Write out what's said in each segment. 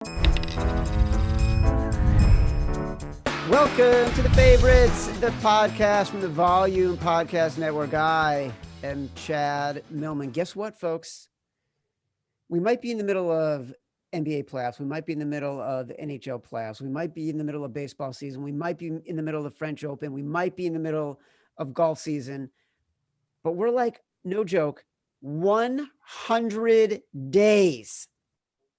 Welcome to The Favorites, the podcast from the Volume Podcast Network. I am Chad Millman. Guess what, folks? We might be in the middle of NBA playoffs. We might be in the middle of NHL playoffs. We might be in the middle of baseball season. We might be in the middle of the French Open. We might be in the middle of golf season. But we're like, no joke, 100 days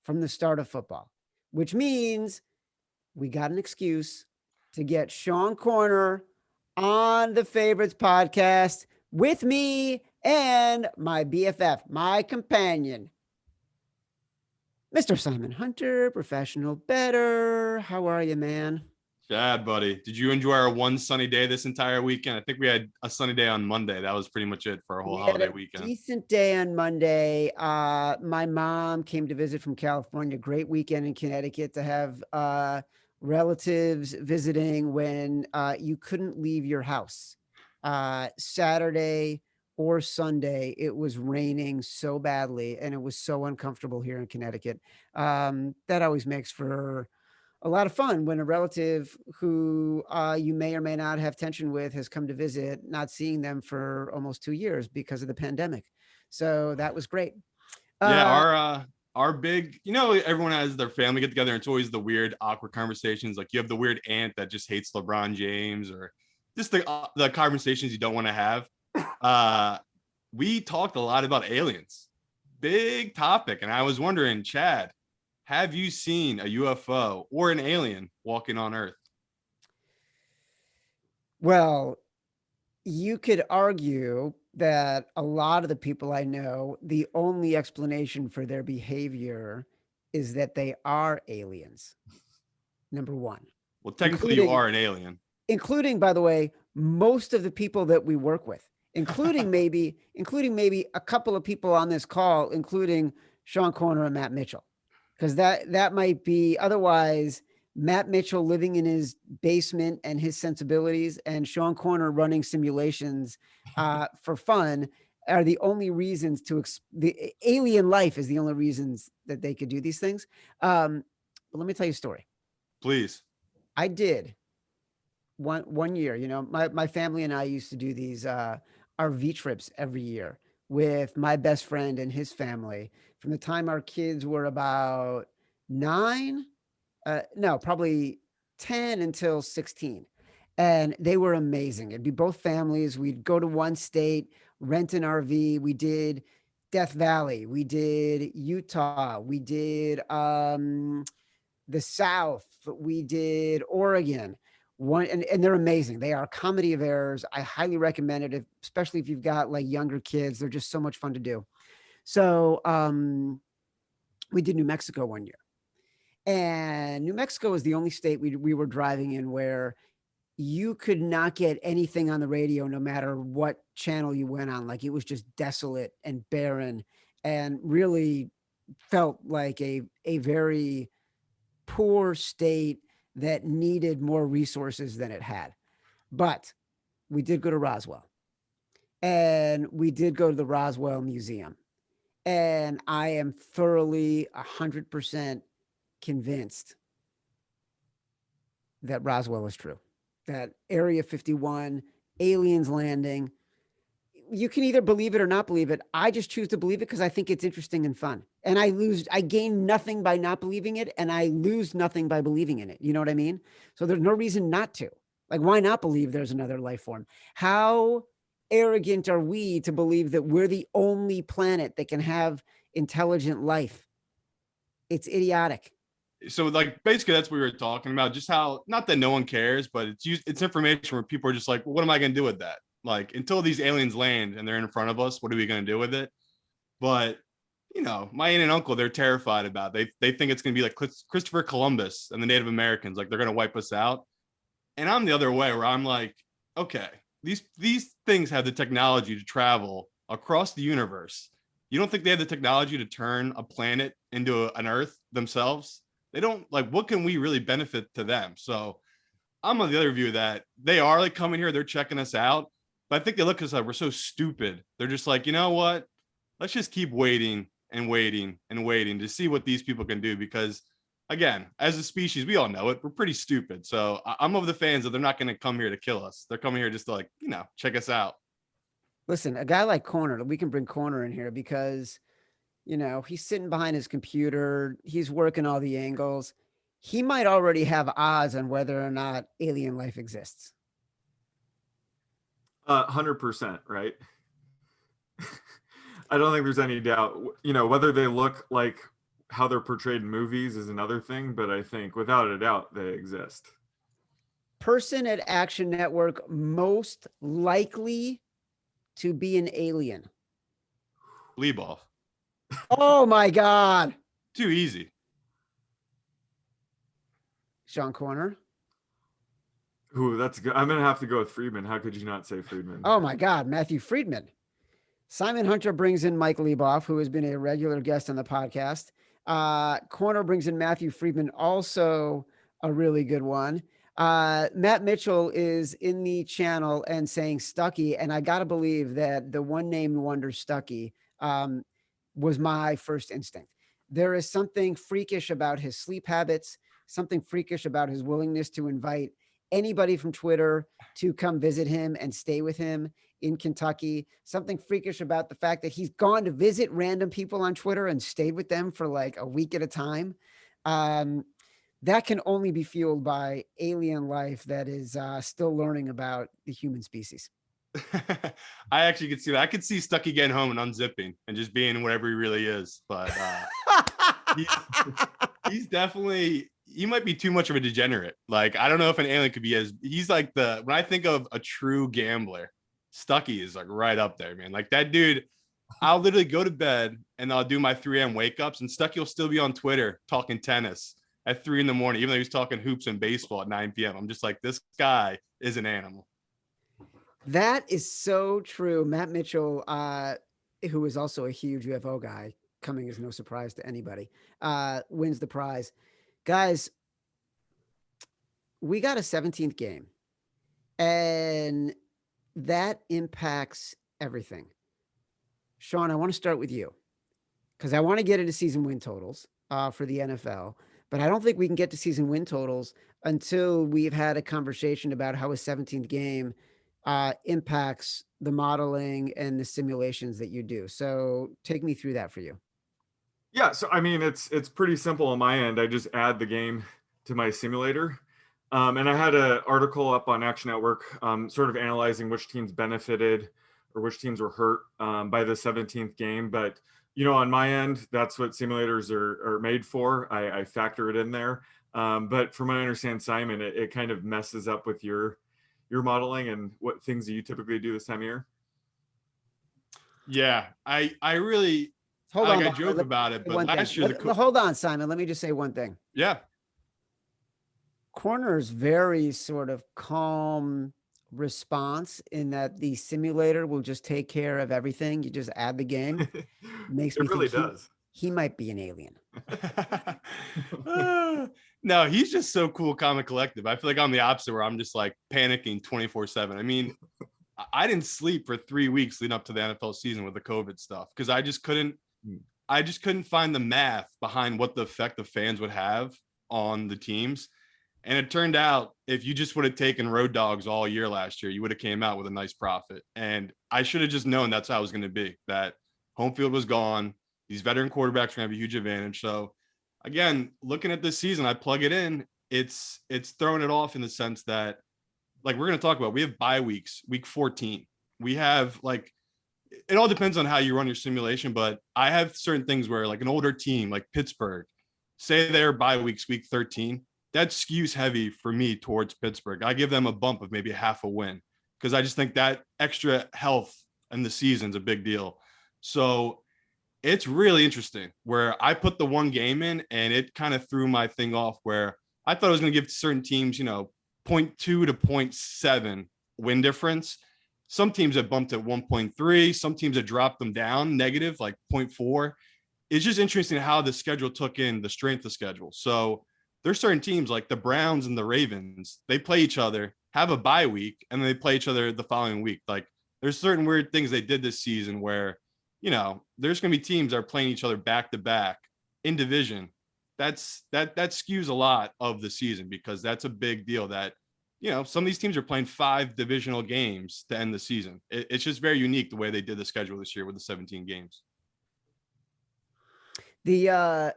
from the start of football, which means we got an excuse to get Sean Corner on the Favorites podcast with me and my BFF, my companion, Mr. Simon Hunter, professional bettor. How are you, man? Chad, buddy, did you enjoy our one sunny day this entire weekend? I think we had a sunny day on Monday. That was pretty much it for our whole holiday weekend. Decent day on Monday. My mom came to visit from California. Great weekend in Connecticut to have relatives visiting when you couldn't leave your house. Saturday or Sunday, it was raining so badly and it was so uncomfortable here in Connecticut. That always makes for a lot of fun when a relative who you may or may not have tension with has come to visit, not seeing them for almost 2 years because of the pandemic. So that was great. Our big, everyone has their family get together. And it's always the weird, awkward conversations. Like you have the weird aunt that just hates LeBron James, or just the conversations you don't want to have. We talked a lot about aliens, big topic. And I was wondering, Chad, have you seen a UFO or an alien walking on Earth? Well, you could argue that a lot of the people I know, the only explanation for their behavior is that they are aliens. Number one. Well, technically you are an alien. Including, by the way, most of the people that we work with, including maybe a couple of people on this call, including Sean Corner and Matt Mitchell. Because that might be, otherwise, Matt Mitchell living in his basement and his sensibilities, and Sean Corner running simulations for fun are the only reasons the alien life is the only reasons that they could do these things. But let me tell you a story. Please. I did one year, my family and I used to do these RV trips every year with my best friend and his family from the time our kids were about 9, probably 10 until 16. And they were amazing. It'd be both families. We'd go to one state, rent an RV. We did Death Valley. We did Utah. We did the South. We did Oregon. And they're amazing. They are a comedy of errors. I highly recommend it, especially if you've got like younger kids. They're just so much fun to do. So we did New Mexico one year. And New Mexico is the only state we were driving in where you could not get anything on the radio, no matter what channel you went on. Like it was just desolate and barren and really felt like a very poor state that needed more resources than it had. But we did go to Roswell, and we did go to the Roswell Museum. And I am thoroughly 100% convinced that Roswell is true, that Area 51, aliens landing. You can either believe it or not believe it. I just choose to believe it because I think it's interesting and fun. And I gain nothing by not believing it, and I lose nothing by believing in it. You know what I mean? So there's no reason not to. Like, why not believe there's another life form? How arrogant are we to believe that we're the only planet that can have intelligent life? It's idiotic. So like basically that's what we were talking about, just how, not that no one cares, but it's information where people are just like, well, what am I going to do with that? Like, until these aliens land and they're in front of us, what are we going to do with it? But my aunt and uncle, they're terrified about it. They think it's going to be like Christopher Columbus and the Native Americans, like they're going to wipe us out. And I'm the other way, where I'm like, okay, these things have the technology to travel across the universe. You don't think they have the technology to turn a planet into an Earth themselves? They don't. Like, what can we really benefit to them? So I'm on the other view that they are like coming here, they're checking us out. But I think they look at us like we're so stupid. They're just like, you know what? Let's just keep waiting and waiting and waiting to see what these people can do. Because again, as a species, we all know it. We're pretty stupid. So I'm of the fans that they're not going to come here to kill us. They're coming here just to, like, check us out. Listen, a guy like Corner, we can bring Corner in here because, he's sitting behind his computer. He's working all the angles. He might already have odds on whether or not alien life exists. 100%, right? I don't think there's any doubt. Whether they look like how they're portrayed in movies is another thing, but I think without a doubt they exist. Person at Action Network most likely to be an alien. Leave Oh my God. Too easy. Sean Corner. Ooh, that's good. I'm going to have to go with Friedman. How could you not say Friedman? Oh my God, Matthew Friedman. Simon Hunter brings in Mike Leboff, who has been a regular guest on the podcast. Corner brings in Matthew Friedman, also a really good one. Matt Mitchell is in the channel and saying Stucky, and I got to believe that the one named wonder Stucky was my first instinct. There is something freakish about his sleep habits, something freakish about his willingness to invite anybody from Twitter to come visit him and stay with him in Kentucky, something freakish about the fact that he's gone to visit random people on Twitter and stayed with them for like a week at a time. That can only be fueled by alien life that is still learning about the human species. I actually could see that. I could see Stucky getting home and unzipping and just being whatever he really is. But he's definitely, he might be too much of a degenerate. Like, I don't know if an alien could be he's like when I think of a true gambler, Stucky is like right up there, man. Like that dude, I'll literally go to bed and I'll do my 3 a.m. wake ups and Stucky will still be on Twitter talking tennis at 3 a.m, even though he's talking hoops and baseball at 9 p.m. I'm just like, this guy is an animal. That is so true. Matt Mitchell, who is also a huge UFO guy, coming as no surprise to anybody, wins the prize. Guys, we got a 17th game, and that impacts everything. Sean, I want to start with you because I want to get into season win totals for the NFL, but I don't think we can get to season win totals until we've had a conversation about how a 17th game impacts the modeling and the simulations that you do. So take me through that for you. Yeah, so I mean, it's pretty simple on my end. I just add the game to my simulator. And I had an article up on Action Network sort of analyzing which teams benefited or which teams were hurt by the 17th game. But, on my end, that's what simulators are made for. I factor it in there. But from what I understand, Simon, it kind of messes up with your modeling and what things do you typically do this time of year? Yeah, I really I joke about it, but last year hold on, Simon. Let me just say one thing. Yeah. Corner's very sort of calm response in that the simulator will just take care of everything. You just add the game. Makes me really think does. He might be an alien. No, he's just so cool, calm, and collective. I feel like I'm the opposite where I'm just like panicking 24/7. I mean, I didn't sleep for 3 weeks leading up to the NFL season with the COVID stuff because I just couldn't find the math behind what the effect the fans would have on the teams. And it turned out if you just would have taken road dogs all year last year, you would have came out with a nice profit. And I should have just known that's how it was going to be, that home field was gone. These veteran quarterbacks are going to have a huge advantage. So again, looking at this season, I plug it in. It's throwing it off in the sense that, like we're going to talk about, we have bye weeks, week 14. We have it all depends on how you run your simulation, but I have certain things where like an older team like Pittsburgh, say their bye weeks, week 13, that skews heavy for me towards Pittsburgh. I give them a bump of maybe half a win because I just think that extra health in the season is a big deal. So it's really interesting where I put the one game in and it kind of threw my thing off where I thought I was going to give certain teams, 0.2 to 0.7 win difference. Some teams have bumped at 1.3. Some teams have dropped them down negative, like 0.4. It's just interesting how the schedule took in the strength of schedule. So there's certain teams like the Browns and the Ravens, they play each other, have a bye week, and then they play each other the following week. Like there's certain weird things they did this season where, there's going to be teams that are playing each other back to back in division that skews a lot of the season, because that's a big deal that, some of these teams are playing 5 divisional games to end the season. It's just very unique the way they did the schedule this year with the 17 games. The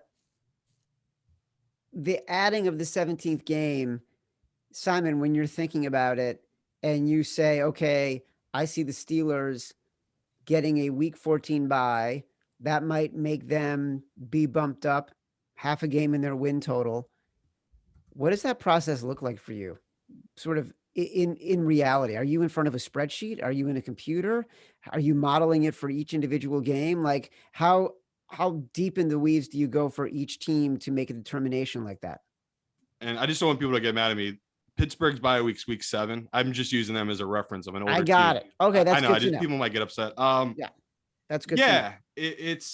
adding of the 17th game, Simon, when you're thinking about it and you say, okay, I see the Steelers getting a week 14 bye, that might make them be bumped up half a game in their win total. What does that process look like for you? Sort of in reality, are you in front of a spreadsheet? Are you in a computer? Are you modeling it for each individual game? Like how deep in the weeds do you go for each team to make a determination like that? And I just don't want people to get mad at me. Pittsburgh's bye week's week 7. I'm just using them as a reference of an older I got team. it. Okay, that's I know. good to know. People might get upset. Yeah, that's good. Yeah, it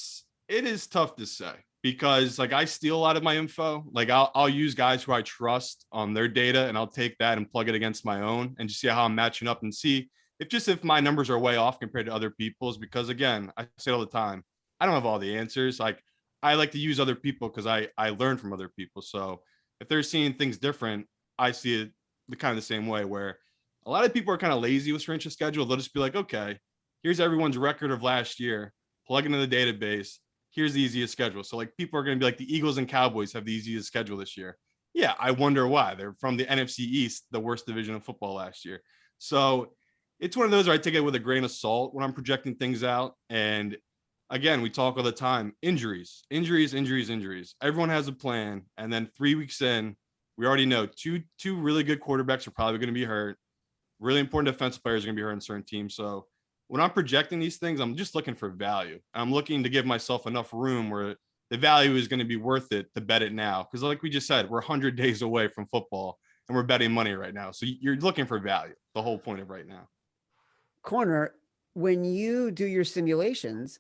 is tough to say, because like I steal a lot of my info. Like I'll use guys who I trust on their data, and I'll take that and plug it against my own and just see how I'm matching up and see if my numbers are way off compared to other people's. Because again, I say it all the time, I don't have all the answers. Like I like to use other people because I learn from other people. So if they're seeing things different, I see it kind of the same way, where a lot of people are kind of lazy with strength of schedule. They'll just be like, okay, here's everyone's record of last year, plug into the database. Here's the easiest schedule. So like people are going to be like, the Eagles and Cowboys have the easiest schedule this year. Yeah, I wonder why. They're from the NFC East, the worst division of football last year. So it's one of those where I take it with a grain of salt when I'm projecting things out. And again, we talk all the time, injuries. Everyone has a plan. And then 3 weeks in, we already know two really good quarterbacks are probably going to be hurt. Really important defensive players are going to be hurt in certain teams. So when I'm projecting these things, I'm just looking for value. I'm looking to give myself enough room where the value is going to be worth it to bet it now. Because like we just said, we're 100 days away from football and we're betting money right now. So you're looking for value, the whole point of right now. Corner, when you do your simulations,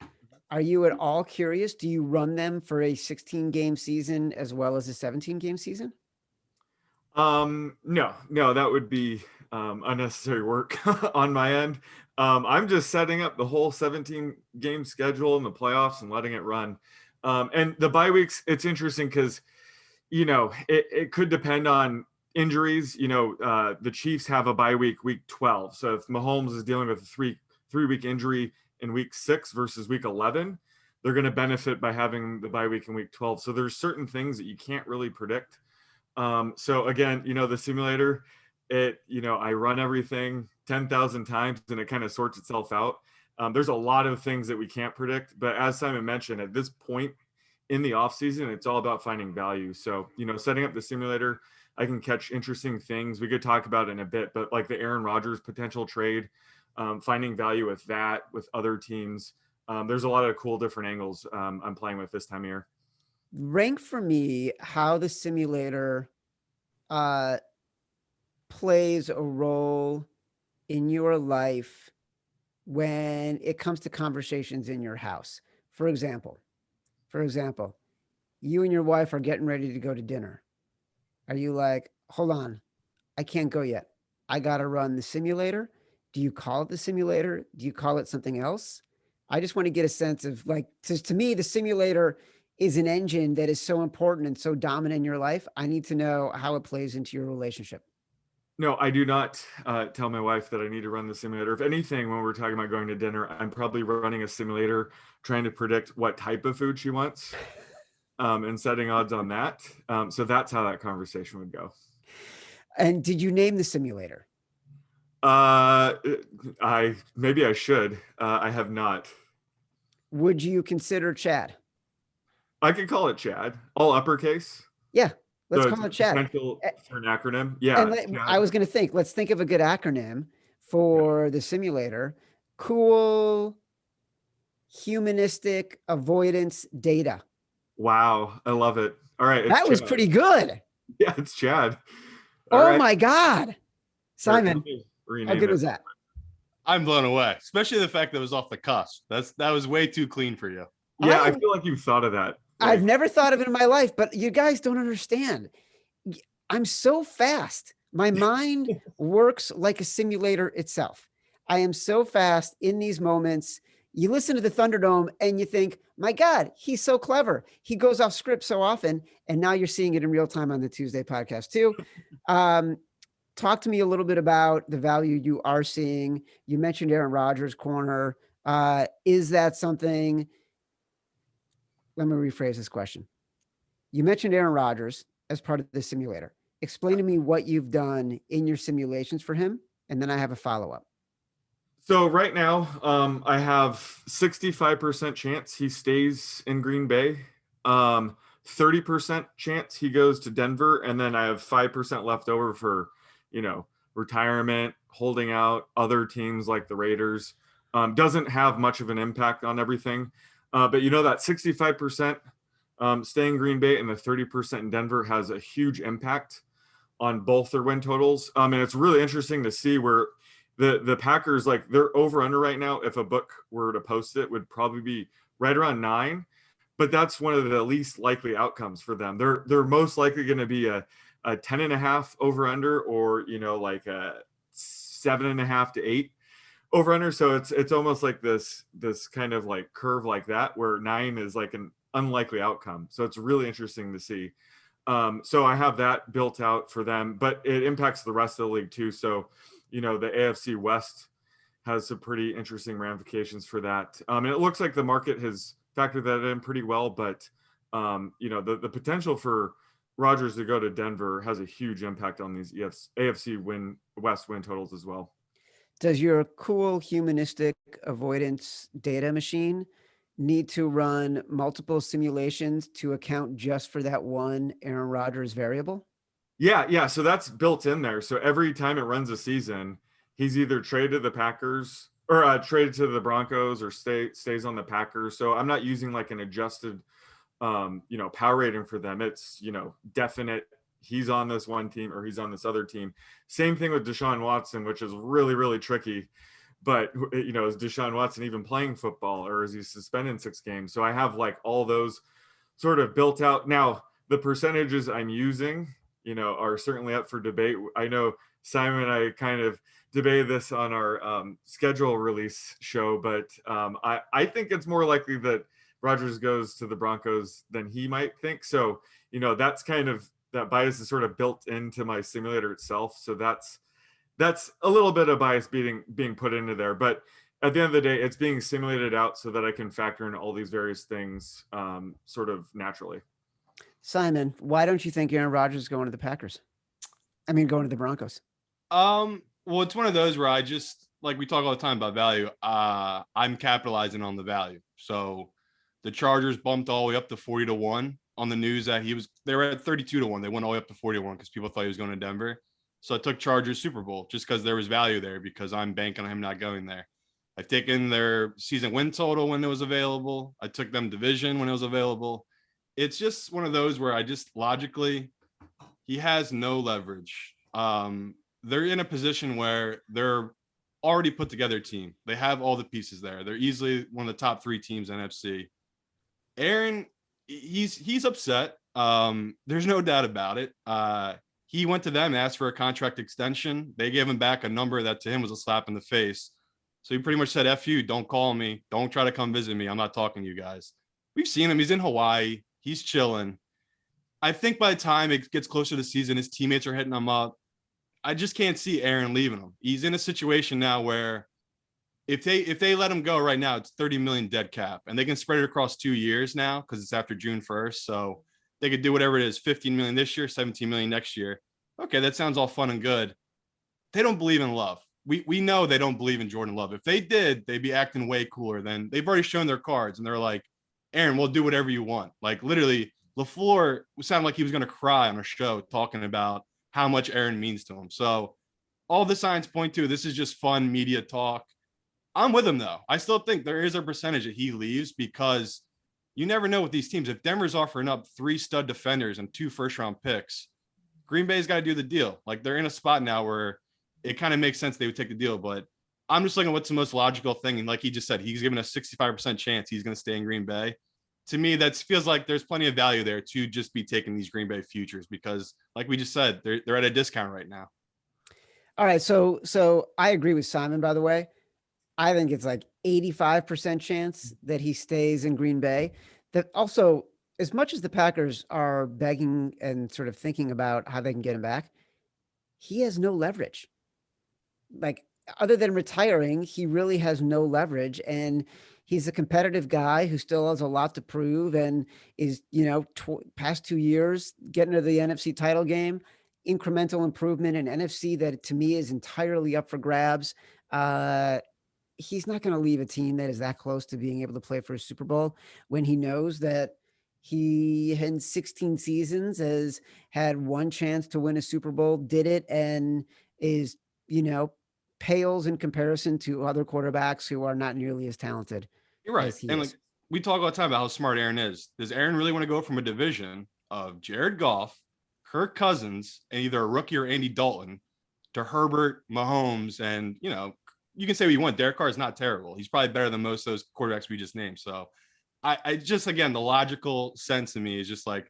are you at all curious? Do you run them for a 16-game season as well as a 17-game season? No, that would be unnecessary work on my end. I'm just setting up the whole 17-game schedule and the playoffs and letting it run. And the bye weeks, it's interesting because, it could depend on injuries. The Chiefs have a bye week 12. So if Mahomes is dealing with a three-week injury in week 6 versus week 11, they're going to benefit by having the bye week in week 12. So there's certain things that you can't really predict. So again, the simulator, I run everything 10,000 times and it kind of sorts itself out. There's a lot of things that we can't predict, but as Simon mentioned, at this point in the off season, it's all about finding value. So, setting up the simulator, I can catch interesting things. We could talk about it in a bit, but like the Aaron Rodgers potential trade, finding value with that, with other teams. There's a lot of cool different angles I'm playing with this time of year. Rank for me how the simulator plays a role in your life when it comes to conversations in your house. For example, you and your wife are getting ready to go to dinner. Are you like, hold on, I can't go yet. I got to run the simulator. Do you call it the simulator? Do you call it something else? I just want to get a sense of like, to me, the simulator is an engine that is so important and so dominant in your life. I need to know how it plays into your relationship. No, I do not tell my wife that I need to run the simulator. If anything, when we're talking about going to dinner, I'm probably running a simulator trying to predict what type of food she wants and setting odds on that. So that's how that conversation would go. And did you name the simulator? Maybe I should. I have not. Would you consider Chad? I could call it Chad, all uppercase. Yeah, let's call it Chad. Potential for an acronym. Yeah. I was going to think, let's think of a good acronym for the simulator. Cool, humanistic avoidance data. Wow, I love it. All right. That was pretty good. Yeah, it's Chad. Oh my God. Simon, how good was that? I'm blown away, especially the fact that it was off the cusp. That was way too clean for you. Yeah, I feel like you've thought of that. I've never thought of it in my life, but you guys don't understand. I'm so fast. My mind works like a simulator itself. I am so fast in these moments. You listen to the Thunderdome and you think, my God, he's so clever. He goes off script so often. And now you're seeing it in real time on the Tuesday podcast too. Talk to me a little bit about the value you are seeing. You mentioned Aaron Rodgers corner. Is that something? Let me rephrase this question. You mentioned Aaron Rodgers as part of the simulator. Explain to me what you've done in your simulations for him, and then I have a follow-up. So right now, I have 65% chance he stays in Green Bay, 30% chance he goes to Denver, and then I have 5% left over for, retirement, holding out, other teams like the Raiders. Doesn't have much of an impact on everything, but that 65% staying Green Bay and the 30% in Denver has a huge impact on both their win totals. And it's really interesting to see where the Packers, like they're over under right now. If a book were to post it, would probably be right around 9, but that's one of the least likely outcomes for them. They're most likely going to be a 10.5 over under, or like a 7.5 to 8 over under. So it's almost like this kind of like curve like that, where 9 is like an unlikely outcome. So it's really interesting to see. So I have that built out for them, but it impacts the rest of the league too. So the AFC West has some pretty interesting ramifications for that. And it looks like the market has factored that in pretty well, but the potential for Rodgers to go to Denver has a huge impact on these AFC West win totals as well. Does your cool humanistic avoidance data machine need to run multiple simulations to account just for that one Aaron Rodgers variable? Yeah. So that's built in there. So every time it runs a season, he's either traded to the Packers or traded to the Broncos, or stays on the Packers. So I'm not using like an adjusted, power rating for them. It's, definite. He's on this one team or he's on this other team. Same thing with Deshaun Watson, which is really, really tricky. But, is Deshaun Watson even playing football, or is he suspended 6 games? So I have like all those sort of built out. Now, the percentages I'm using, are certainly up for debate. I know Simon and I kind of debated this on our schedule release show, but I think it's more likely that Rodgers goes to the Broncos than he might think. So, that's kind of, that bias is sort of built into my simulator itself. So that's a little bit of bias being put into there. But at the end of the day, it's being simulated out so that I can factor in all these various things sort of naturally. Simon, why don't you think Aaron Rodgers is going to the Packers? I mean, going to the Broncos? Well, it's one of those where I just, like we talk all the time about value. I'm capitalizing on the value. So the Chargers bumped all the way up to 40-1 on the news that they were at 32-1. They went all the way up to 41 because people thought he was going to Denver. So I took Chargers Super Bowl just because there was value there, because I'm banking on him not going there. I've taken their season win total when it was available. I took them division when it was available. It's just one of those where I just logically, he has no leverage. They're in a position where they're already put together team. They have all the pieces there. They're easily one of the top 3 teams in NFC. Aaron, he's upset. There's no doubt about it. He went to them, asked for a contract extension. They gave him back a number that to him was a slap in the face. So he pretty much said, F you, don't call me. Don't try to come visit me. I'm not talking to you guys. We've seen him. He's in Hawaii. He's chilling. I think by the time it gets closer to the season, his teammates are hitting him up. I just can't see Aaron leaving him. He's in a situation now where if they let him go right now, it's 30 million dead cap, and they can spread it across 2 years now because it's after June 1st. So they could do whatever it is, 15 million this year, 17 million next year. Okay, that sounds all fun and good. They don't believe in Love. We know they don't believe in Jordan Love. If they did, they'd be acting way cooler. Than they've already shown their cards, and they're like, Aaron, we'll do whatever you want. Like literally, LaFleur sounded like he was going to cry on a show talking about how much Aaron means to him. So all the signs point to this is just fun media talk. I'm with him though. I still think there is a percentage that he leaves because you never know with these teams. If Denver's offering up 3 stud defenders and 2 first-round picks, Green Bay's got to do the deal. Like they're in a spot now where it kind of makes sense they would take the deal. But I'm just looking at what's the most logical thing. And like he just said, he's given a 65% chance he's going to stay in Green Bay. To me, that feels like there's plenty of value there to just be taking these Green Bay futures because, like we just said, they're at a discount right now. All right, so I agree with Simon, by the way. I think it's like 85% chance that he stays in Green Bay. That also, as much as the Packers are begging and sort of thinking about how they can get him back, he has no leverage. Like, other than retiring, he really has no leverage. And he's a competitive guy who still has a lot to prove and is, past 2 years getting to the NFC title game, incremental improvement in NFC that to me is entirely up for grabs. He's not going to leave a team that is that close to being able to play for a Super Bowl when he knows that he in 16 seasons has had one chance to win a Super Bowl, did it, and is, you know, pales in comparison to other quarterbacks who are not nearly as talented You're right. as he And is. like we talk all the time about how smart Aaron is. Does Aaron really want to go from a division of Jared Goff, Kirk Cousins, and either a rookie or Andy Dalton to Herbert, Mahomes, and you can say what you want. Derek Carr is not terrible. He's probably better than most of those quarterbacks we just named. So I just, again, the logical sense to me is just like,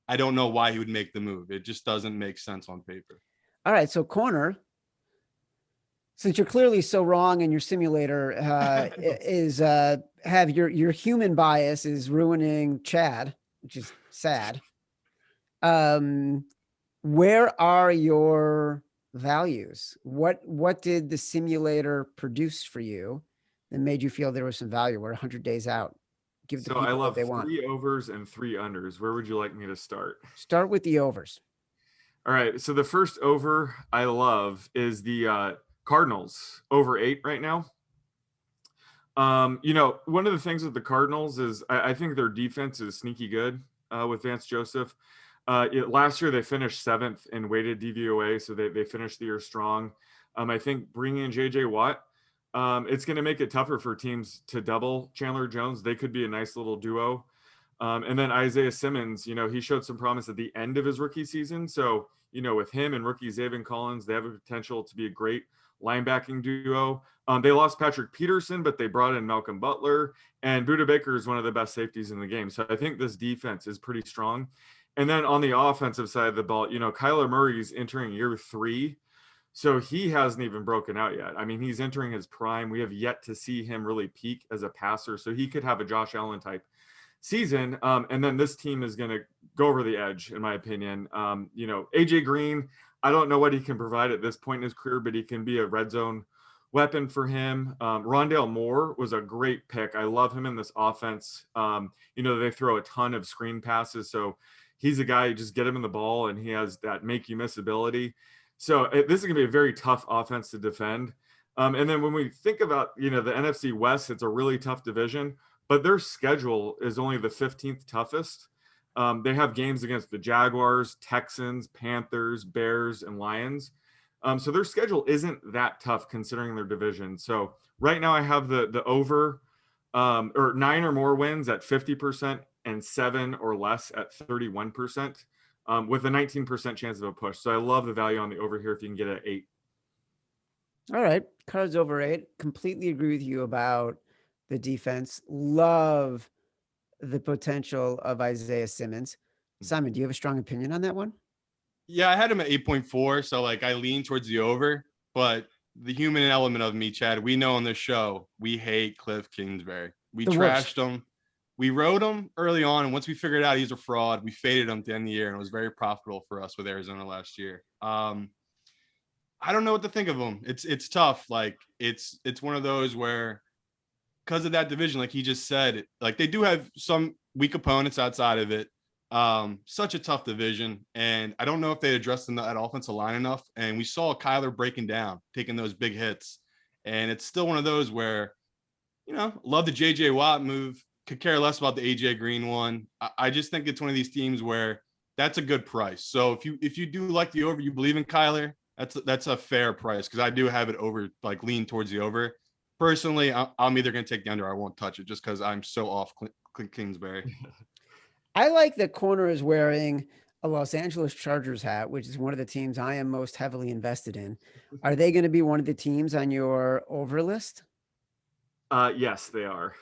I don't know why he would make the move. It just doesn't make sense on paper. All right, so corner, since you're clearly so wrong and your simulator is have your human bias is ruining Chad, which is sad. Where are your values? What did the simulator produce for you that made you feel there was some value? We're 100 days out. Give the So I people what love they want. 3 overs and 3 unders. Where would you like me to start? Start with the overs. All right. So the first over I love is the Cardinals over 8 right now. One of the things with the Cardinals is I think their defense is sneaky good with Vance Joseph. Last year they finished 7th in weighted DVOA, so they finished the year strong. I think bringing in JJ Watt, it's going to make it tougher for teams to double Chandler Jones. They could be a nice little duo. And then Isaiah Simmons, he showed some promise at the end of his rookie season. So, with him and rookie Zaven Collins, they have a potential to be a great linebacking duo. They lost Patrick Peterson, but they brought in Malcolm Butler, and Budda Baker is one of the best safeties in the game. So I think this defense is pretty strong. And then on the offensive side of the ball, Kyler Murray's entering year 3. So he hasn't even broken out yet. I mean, he's entering his prime. We have yet to see him really peak as a passer. So he could have a Josh Allen type season. And then this team is going to go over the edge, in my opinion. AJ Green, I don't know what he can provide at this point in his career, but he can be a red zone weapon for him. Rondale Moore was a great pick. I love him in this offense. They throw a ton of screen passes. So he's a guy, you just get him in the ball and he has that make you miss ability. So this is going to be a very tough offense to defend. And then when we think about, the NFC West, it's a really tough division, but their schedule is only the 15th toughest. They have games against the Jaguars, Texans, Panthers, Bears, and Lions. So their schedule isn't that tough considering their division. So right now I have the over or 9 or more wins at 50% and 7 or less at 31%, with a 19% chance of a push. So I love the value on the over here if you can get it at 8. All right. Cards over 8. Completely agree with you about the defense. Love the potential of Isaiah Simmons. Simon, do you have a strong opinion on that one? Yeah, I had him at 8.4. So I lean towards the over, but the human element of me, Chad, we know on this show, we hate Cliff Kingsbury. We trashed him. We rode him early on, and once we figured out he's a fraud, we faded him at the end of the year, and it was very profitable for us with Arizona last year. I don't know what to think of him. It's tough. It's one of those where, because of that division, like he just said, they do have some weak opponents outside of it. Such a tough division, and I don't know if they addressed that offensive line enough. And we saw Kyler breaking down, taking those big hits, and it's still one of those where, love the JJ Watt move. Could care less about the AJ Green one. I just think it's one of these teams where that's a good price. So if you do like the over, you believe in Kyler, that's a fair price, because I do have it over, lean towards the over. Personally, I'm either going to take the under or I won't touch it just because I'm so off Kingsbury. I like that corner is wearing a Los Angeles Chargers hat, which is one of the teams I am most heavily invested in. Are they going to be one of the teams on your over list? Yes, they are.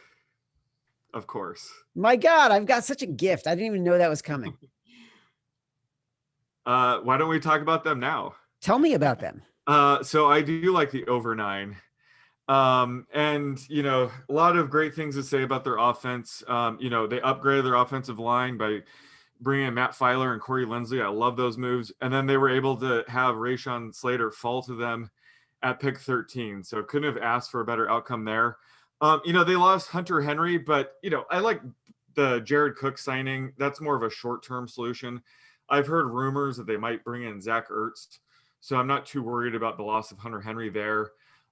Of course. My God, I've got such a gift. I didn't even know that was coming. Why don't we talk about them now? Tell me about them. So I do like the over 9. And a lot of great things to say about their offense. They upgraded their offensive line by bringing in Matt Filer and Corey Linsley. I love those moves. And then they were able to have Rashawn Slater fall to them at pick 13. So couldn't have asked for a better outcome there. They lost Hunter Henry, but I like the Jared Cook signing. That's more of a short-term solution. I've heard rumors that they might bring in Zach Ertz, so I'm not too worried about the loss of Hunter Henry there.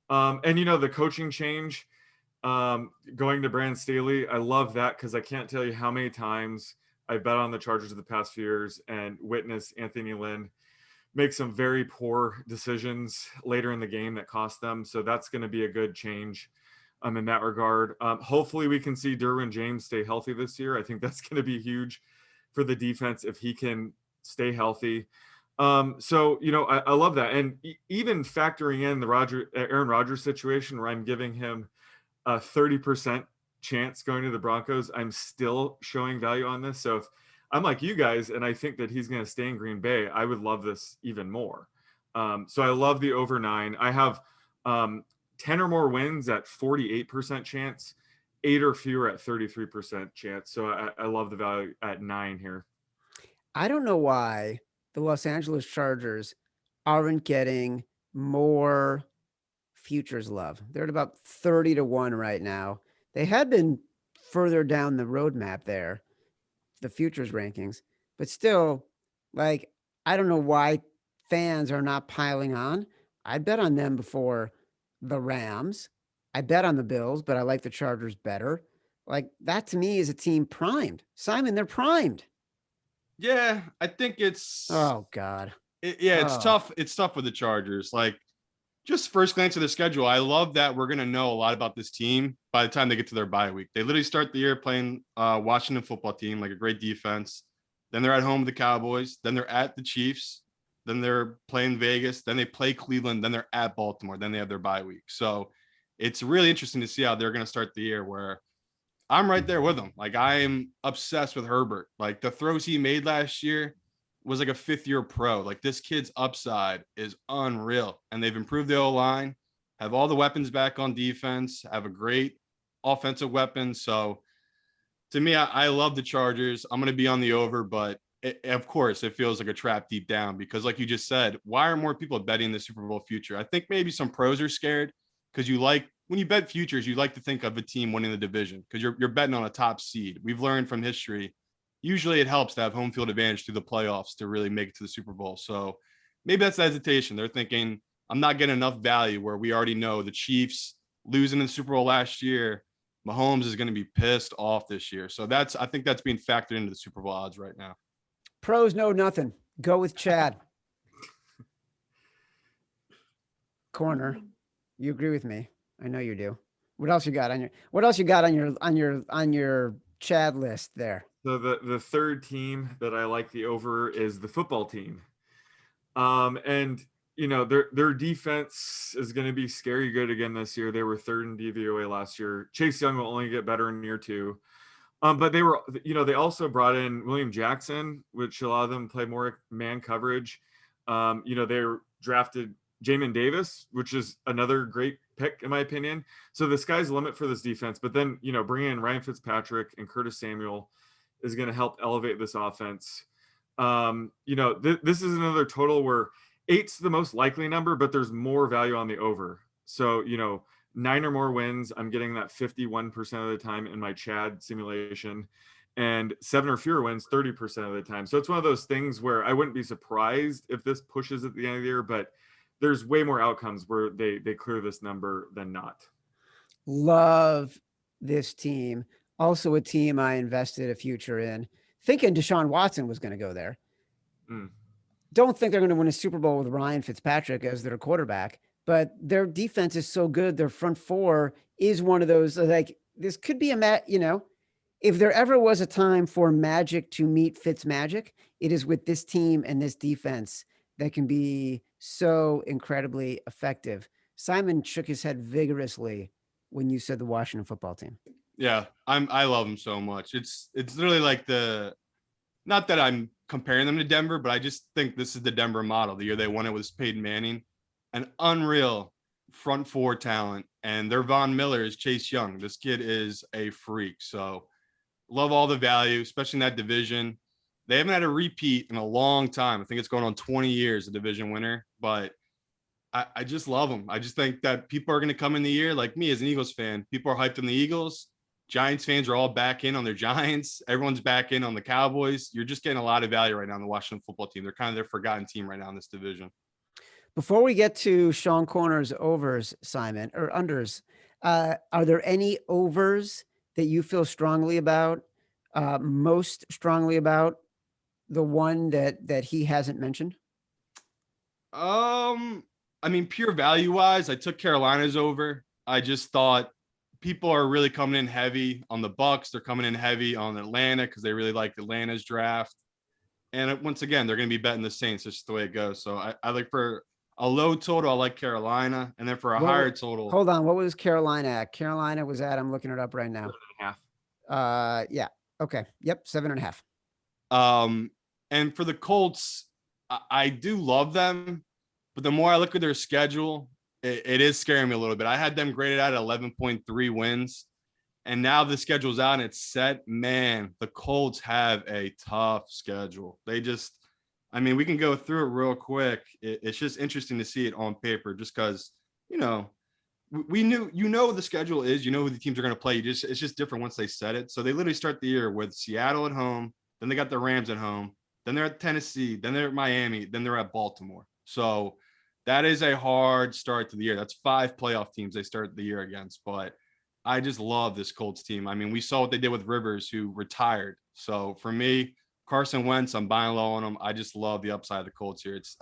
And the coaching change, going to Brandon Staley, I love that because I can't tell you how many times I bet on the Chargers of the past few years and witnessed Anthony Lynn make some very poor decisions later in the game that cost them. So that's going to be a good change in that regard. Hopefully we can see Derwin James stay healthy this year. I think that's going to be huge for the defense if he can stay healthy. I love that. And even factoring in the Aaron Rodgers situation where I'm giving him a 30% chance going to the Broncos, I'm still showing value on this. So if I'm like you guys, and I think that he's going to stay in Green Bay, I would love this even more. So I love the over 9. I have 10 or more wins at 48% chance, 8 or fewer at 33% chance. So I love the value at 9 here. I don't know why the Los Angeles Chargers aren't getting more futures love. They're at about 30-1 right now. They had been further down the roadmap there, the futures rankings, but still, I don't know why fans are not piling on. I bet on them before the Rams. I bet on the Bills, but I like the Chargers better. That to me is a team primed. Simon, they're primed. Yeah, I think it's. Oh God. It's tough. It's tough with the Chargers. Just first glance at the schedule, I love that we're gonna know a lot about this team by the time they get to their bye week. They literally start the year playing Washington football team, a great defense. Then they're at home with the Cowboys. Then they're at the Chiefs. Then they're playing Vegas. Then they play Cleveland. Then they're at Baltimore. Then they have their bye week. So it's really interesting to see how they're going to start the year, where I'm right there with them. I am obsessed with Herbert. The throws he made last year was a 5th-year pro. This kid's upside is unreal. And they've improved the O-line, have all the weapons back on defense, have a great offensive weapon. So to me, I love the Chargers. I'm going to be on the over, but of course, it feels like a trap deep down because, like you just said, why are more people betting the Super Bowl future? I think maybe some pros are scared because when you bet futures, you like to think of a team winning the division because you're betting on a top seed. We've learned from history, usually it helps to have home field advantage through the playoffs to really make it to the Super Bowl. So maybe that's the hesitation. They're thinking, I'm not getting enough value where we already know the Chiefs losing in the Super Bowl last year. Mahomes is going to be pissed off this year. So I think that's being factored into the Super Bowl odds right now. Pros know nothing. Go with Chad. Corner. You agree with me? I know you do. What else you got on your Chad list there? So the third team that I like the over is the football team. And their defense is going to be scary good again this year. They were 3rd in DVOA last year. Chase Young will only get better in year 2. But they were, they also brought in William Jackson, which allowed them to play more man coverage. They drafted Jamin Davis, which is another great pick in my opinion. So the sky's the limit for this defense. But then, bringing in Ryan Fitzpatrick and Curtis Samuel is going to help elevate this offense. This is another total where 8's the most likely number, but there's more value on the over. So, 9 or more wins, I'm getting that 51% of the time in my Chad simulation, and 7 or fewer wins 30% of the time. So it's one of those things where I wouldn't be surprised if this pushes at the end of the year, but there's way more outcomes where they clear this number than not. Love this team. Also a team I invested a future in, thinking Deshaun Watson was going to go there. Don't think they're going to win a Super Bowl with Ryan Fitzpatrick as their quarterback, but their defense is so good. Their front four is one of those, this could be if there ever was a time for magic to meet Fitzmagic, it is with this team and this defense that can be so incredibly effective. Simon shook his head vigorously when you said the Washington football team. Yeah, I love them so much. It's literally not that I'm comparing them to Denver, but I just think this is the Denver model. The year they won it was Peyton Manning, an unreal front four talent and their Von Miller is Chase Young. This kid is a freak. So love all the value, especially in that division. They haven't had a repeat in a long time. I think it's going on 20 years, a division winner, but I just love them. I just think that people are going to come in the year, like me as an Eagles fan. People are hyped on the Eagles. Giants fans are all back in on their Giants. Everyone's back in on the Cowboys. You're just getting a lot of value right now in the Washington football team. They're kind of their forgotten team right now in this division. Before we get to Sean Corner's overs, Simon, or unders, are there any overs that you feel strongly about, most strongly about, the one that he hasn't mentioned? I mean, pure value wise, I took Carolina's over. I just thought people are really coming in heavy on the Bucks. They're coming in heavy on Atlanta because they really like Atlanta's draft. And once again, they're going to be betting the Saints. It's just the way it goes. So I like for a low total, I like Carolina. And then for a higher total. Hold on. What was Carolina at? Carolina was at, I'm looking it up right now. 7.5. Yeah. Okay. Yep. 7.5. And for the Colts, I do love them. But the more I look at their schedule, it is scaring me a little bit. I had them graded out at 11.3 wins. And now the schedule's out and it's set. Man, the Colts have a tough schedule. They just, I mean, we can go through it real quick. It's just interesting to see it on paper just because, we knew, the schedule is, who the teams are going to play. It's just different once they set it. So they literally start the year with Seattle at home. Then they got the Rams at home. Then they're at Tennessee. Then they're at Miami. Then they're at Baltimore. So that is a hard start to the year. That's 5 playoff teams they start the year against. But I just love this Colts team. I mean, we saw what they did with Rivers, who retired. So for me, Carson Wentz, I'm buying low on them. I just love the upside of the Colts here. It's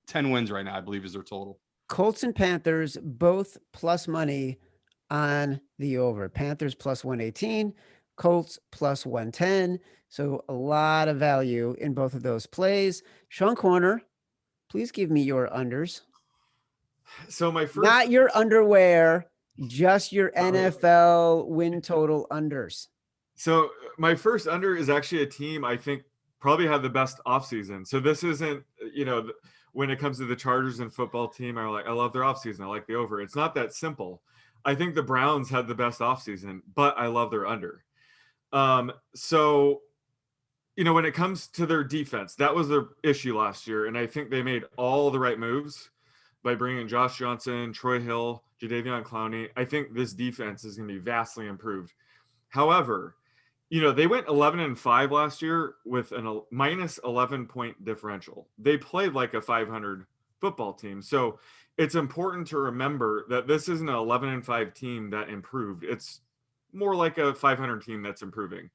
10 wins right now, I believe, is their total. Colts and Panthers both plus money on the over. Panthers plus 118, Colts plus 110. So a lot of value in both of those plays. Sean Corner, please give me your unders. So my first, not your underwear, just your NFL win total unders. So my first under is actually a team I think probably had the best offseason. So this isn't, when it comes to the Chargers and football team, I love their offseason. I like the over. It's not that simple. I think the Browns had the best offseason, but I love their under. So, when it comes to their defense, that was their issue last year. And I think they made all the right moves by bringing Josh Johnson, Troy Hill, Jadeveon Clowney. I think this defense is going to be vastly improved. However, they went 11-5 last year with a minus 11-point differential. They played like a 500 football team. So it's important to remember that this isn't an 11-5 team that improved. It's more like a 500 team that's improving.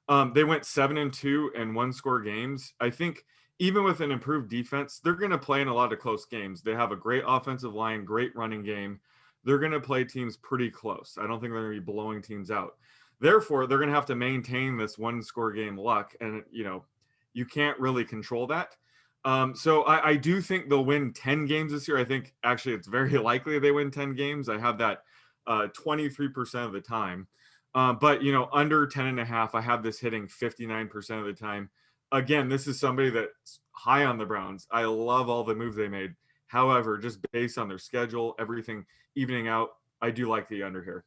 They went 7-2 and 1-score games. I think even with an improved defense, they're going to play in a lot of close games. They have a great offensive line, great running game. They're going to play teams pretty close. I don't think they're going to be blowing teams out. Therefore, they're going to have to maintain this 1-score game luck. And, you can't really control that. So I do think they'll win 10 games this year. I think actually it's very likely they win 10 games. I have that 23% of the time. But, under 10.5, I have this hitting 59% of the time. Again, this is somebody that's high on the Browns. I love all the moves they made. However, just based on their schedule, everything evening out, I do like the under here.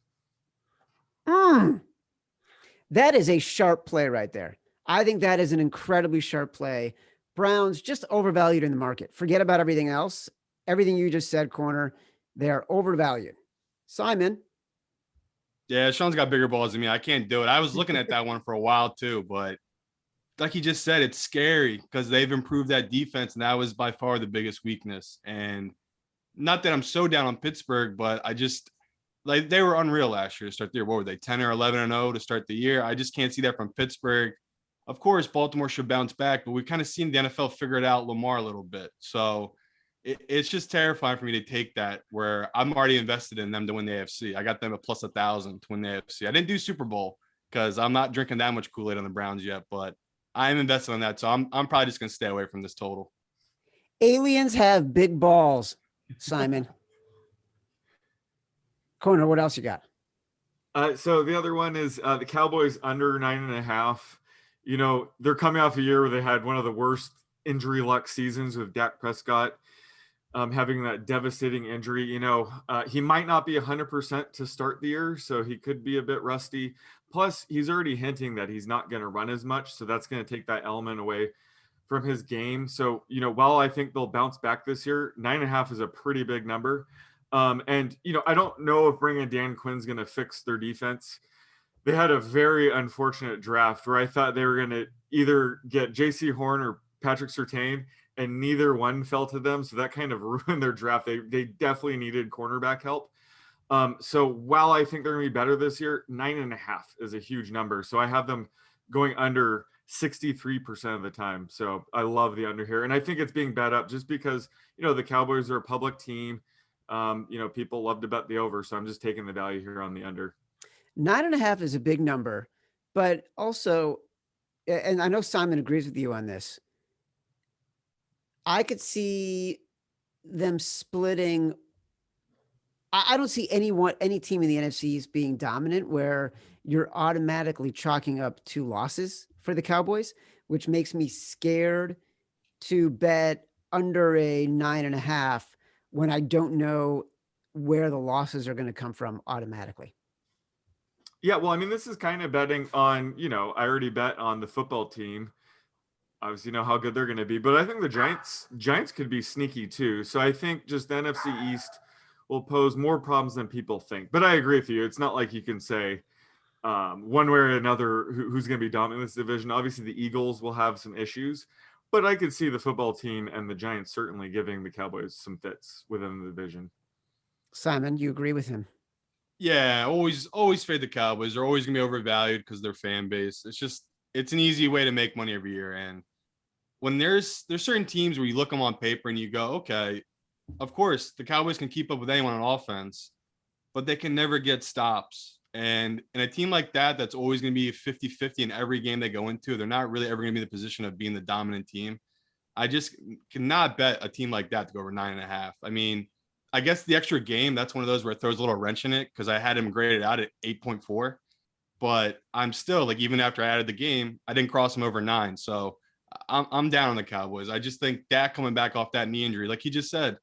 That is a sharp play right there. I think that is an incredibly sharp play. Browns just overvalued in the market. Forget about everything else. Everything you just said, Corner, they are overvalued. Simon. Yeah, Sean's got bigger balls than me. I can't do it. I was looking at that one for a while too, but like he just said, it's scary because they've improved that defense, and that was by far the biggest weakness. And not that I'm so down on Pittsburgh, but I just they were unreal last year to start the year. What were they, 10 or 11-0 to start the year? I just can't see that from Pittsburgh. Of course, Baltimore should bounce back, but we've kind of seen the NFL figure it out Lamar a little bit. So it's just terrifying for me to take that where I'm already invested in them to win the AFC. I got them at plus 1,000 to win the AFC. I didn't do Super Bowl because I'm not drinking that much Kool-Aid on the Browns yet, but I am invested in that. So I'm probably just going to stay away from this total. Aliens have big balls, Simon. Corner, what else you got? So the other one is the Cowboys under 9.5. They're coming off a year where they had one of the worst injury luck seasons with Dak Prescott. having that devastating injury. He might not be 100% to start the year, so he could be a bit rusty. Plus, he's already hinting that he's not going to run as much, so that's going to take that element away from his game. So, while I think they'll bounce back this year, 9.5 is a pretty big number. And I don't know if bringing Dan Quinn's going to fix their defense. They had a very unfortunate draft where I thought they were going to either get J.C. Horn or Patrick Surtain, and neither one fell to them. So that kind of ruined their draft. They definitely needed cornerback help. So while I think they're going to be better this year, 9.5 is a huge number. So I have them going under 63% of the time. So I love the under here. And I think it's being bet up just because, the Cowboys are a public team. People love to bet the over. So I'm just taking the value here on the under. 9.5 is a big number, but also, and I know Simon agrees with you on this, I could see them splitting. I don't see any team in the NFC being dominant where you're automatically chalking up 2 losses for the Cowboys, which makes me scared to bet under a 9.5 when I don't know where the losses are going to come from automatically. Yeah, well, I mean, this is kind of betting on, I already bet on the football team. Obviously, how good they're going to be, but I think the Giants could be sneaky too. So I think just the NFC East will pose more problems than people think. But I agree with you. It's not like you can say one way or another who's going to be dominant in this division. Obviously, the Eagles will have some issues, but I could see the football team and the Giants certainly giving the Cowboys some fits within the division. Simon, you agree with him? Yeah, always fade the Cowboys. They're always gonna be overvalued because their fan base. It's an easy way to make money every year. And when there's certain teams where you look them on paper and you go, okay, of course the Cowboys can keep up with anyone on offense, but they can never get stops. And in a team like that, that's always going to be 50-50 in every game they go into, they're not really ever going to be in the position of being the dominant team. I just cannot bet a team like that to go over 9.5. I mean, I guess the extra game, that's one of those where it throws a little wrench in it because I had him graded out at 8.4. But I'm still, like, even after I added the game, I didn't cross him over 9. So I'm down on the Cowboys. I just think Dak coming back off that knee injury, like he just said,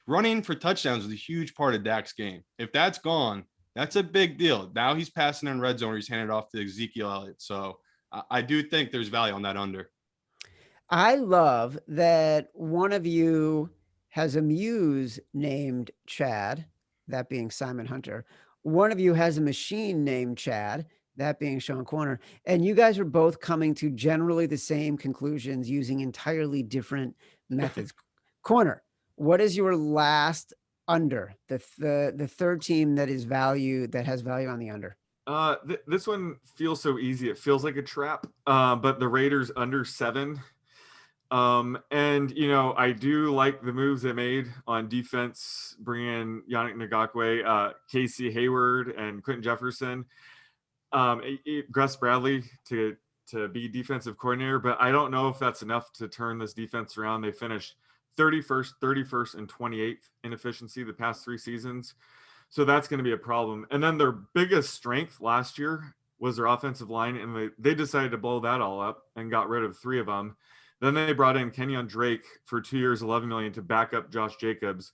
running for touchdowns is a huge part of Dak's game. If that's gone, that's a big deal. Now he's passing in red zone where he's handed off to Ezekiel Elliott. So I do think there's value on that under. I love that one of you has a muse named Chad, that being Simon Hunter. One of you has a machine named Chad, that being Sean Corner. And you guys are both coming to generally the same conclusions using entirely different methods. Corner, what is your last under, the third team that has value on the under? This one feels so easy. It feels like a trap, but the Raiders under 7. And I do like the moves they made on defense, bringing in Yannick Ngakoue, Casey Hayward, and Quentin Jefferson, Gus Bradley to be defensive coordinator. But I don't know if that's enough to turn this defense around. They finished 31st, and 28th in efficiency the past 3 seasons. So that's going to be a problem. And then their biggest strength last year was their offensive line, and they decided to blow that all up and got rid of 3 of them. Then they brought in Kenyon Drake for 2 years, $11 million to back up Josh Jacobs.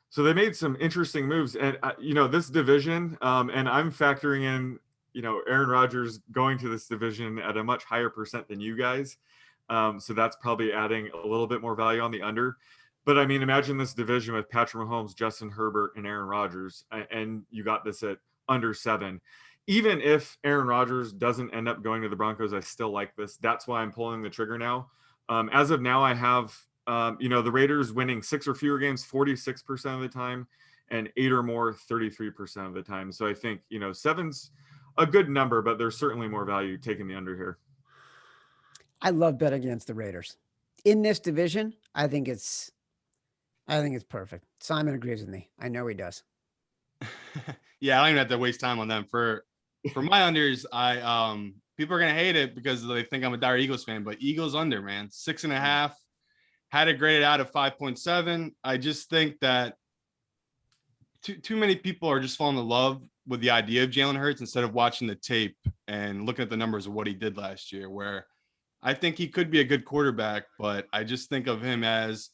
So they made some interesting moves. And, this division, and I'm factoring in, Aaron Rodgers going to this division at a much higher percent than you guys. So that's probably adding a little bit more value on the under. But, I mean, imagine this division with Patrick Mahomes, Justin Herbert, and Aaron Rodgers, and you got this at under 7. Even if Aaron Rodgers doesn't end up going to the Broncos, I still like this. That's why I'm pulling the trigger now. As of now, I have, the Raiders winning 6 or fewer games 46% of the time, and 8 or more 33% of the time. So I think, 7's a good number, but there's certainly more value taking the under here. I love betting against the Raiders in this division. I think it's perfect. Simon agrees with me. I know he does. Yeah, I don't even have to waste time on them. For my unders, people are gonna hate it because they think I'm a dire Eagles fan, but Eagles under, man, 6.5. Had it graded out of 5.7. I just think that too many people are just falling in love with the idea of Jalen Hurts instead of watching the tape and looking at the numbers of what he did last year, where I think he could be a good quarterback, but I just think of him as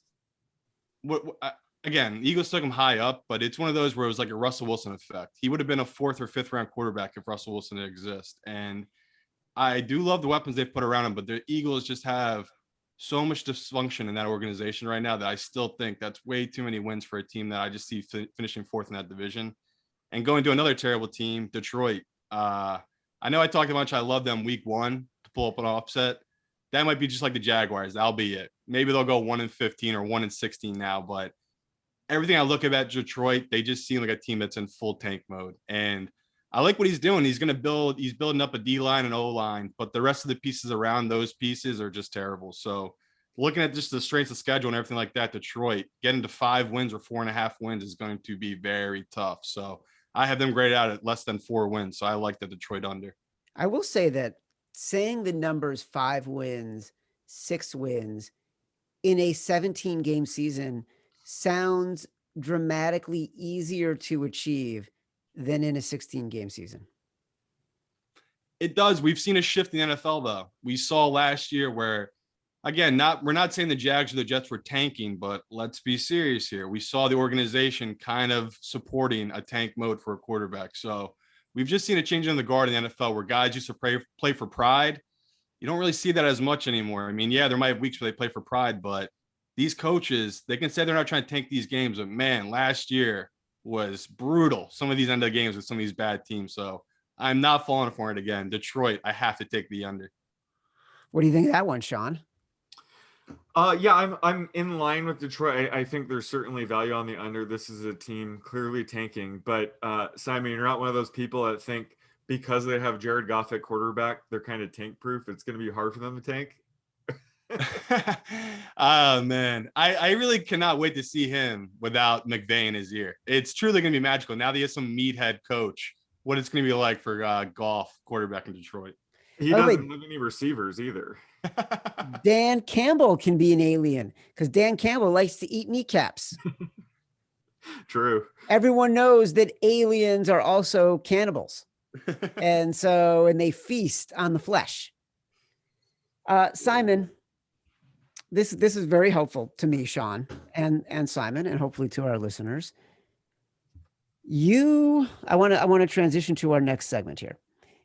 Again, the Eagles took him high up, but it's one of those where it was like a Russell Wilson effect. He would have been a 4th or 5th round quarterback if Russell Wilson didn't exist. And I do love the weapons they've put around him, but the Eagles just have so much dysfunction in that organization right now that I still think that's way too many wins for a team that I just see finishing 4th in that division. And going to another terrible team, Detroit. I know I talked a bunch. I love them week 1 to pull up an upset. That might be just like the Jaguars. That'll be it. Maybe they'll go 1-15 or 1-16 now, but everything I look at Detroit, they just seem like a team that's in full tank mode. And I like what he's doing. He's building up a D line and O line, but the rest of the pieces around those pieces are just terrible. So looking at just the strengths of schedule and everything like that, Detroit getting to 5 wins or 4.5 wins is going to be very tough. So I have them graded out at less than 4 wins. So I like the Detroit under. I will say that saying the numbers 5 wins, 6 wins in a 17-game season sounds dramatically easier to achieve than in a 16-game season. It does. We've seen a shift in the NFL, though. We saw last year where, again, we're not saying the Jags or the Jets were tanking, but let's be serious here. We saw the organization kind of supporting a tank mode for a quarterback. So we've just seen a change in the guard in the NFL where guys used to play for pride. You don't really see that as much anymore. I mean, yeah, there might have weeks where they play for pride, but these coaches, they can say they're not trying to tank these games, but man, last year was brutal. Some of these end of games with some of these bad teams. So I'm not falling for it again. Detroit, I have to take the under. What do you think of that one, Sean? Yeah, I'm in line with Detroit. I think there's certainly value on the under. This is a team clearly tanking, but Simon, you're not one of those people that think because they have Jared Goff at quarterback, they're kind of tank proof. It's going to be hard for them to tank. Oh man, I really cannot wait to see him without McVay in his ear. It's truly going to be magical. Now that he has some meathead coach, what it's going to be like for Goff quarterback in Detroit. He doesn't have any receivers either. Dan Campbell can be an alien because Dan Campbell likes to eat kneecaps. True. Everyone knows that aliens are also cannibals. And they feast on the flesh. Simon, this is very helpful to me, Sean, and Simon, and hopefully to our listeners. I want to transition to our next segment here.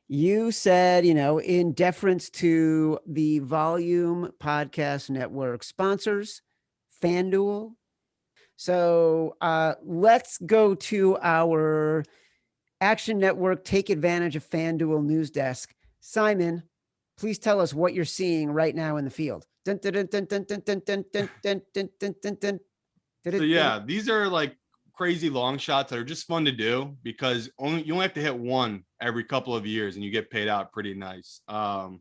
You said, in deference to the Volume Podcast Network sponsors, FanDuel. So let's go to our Action Network Take Advantage of FanDuel news desk. Simon, please tell us what you're seeing right now in the field. So yeah, these are like crazy long shots that are just fun to do because you only have to hit one every couple of years and you get paid out pretty nice. And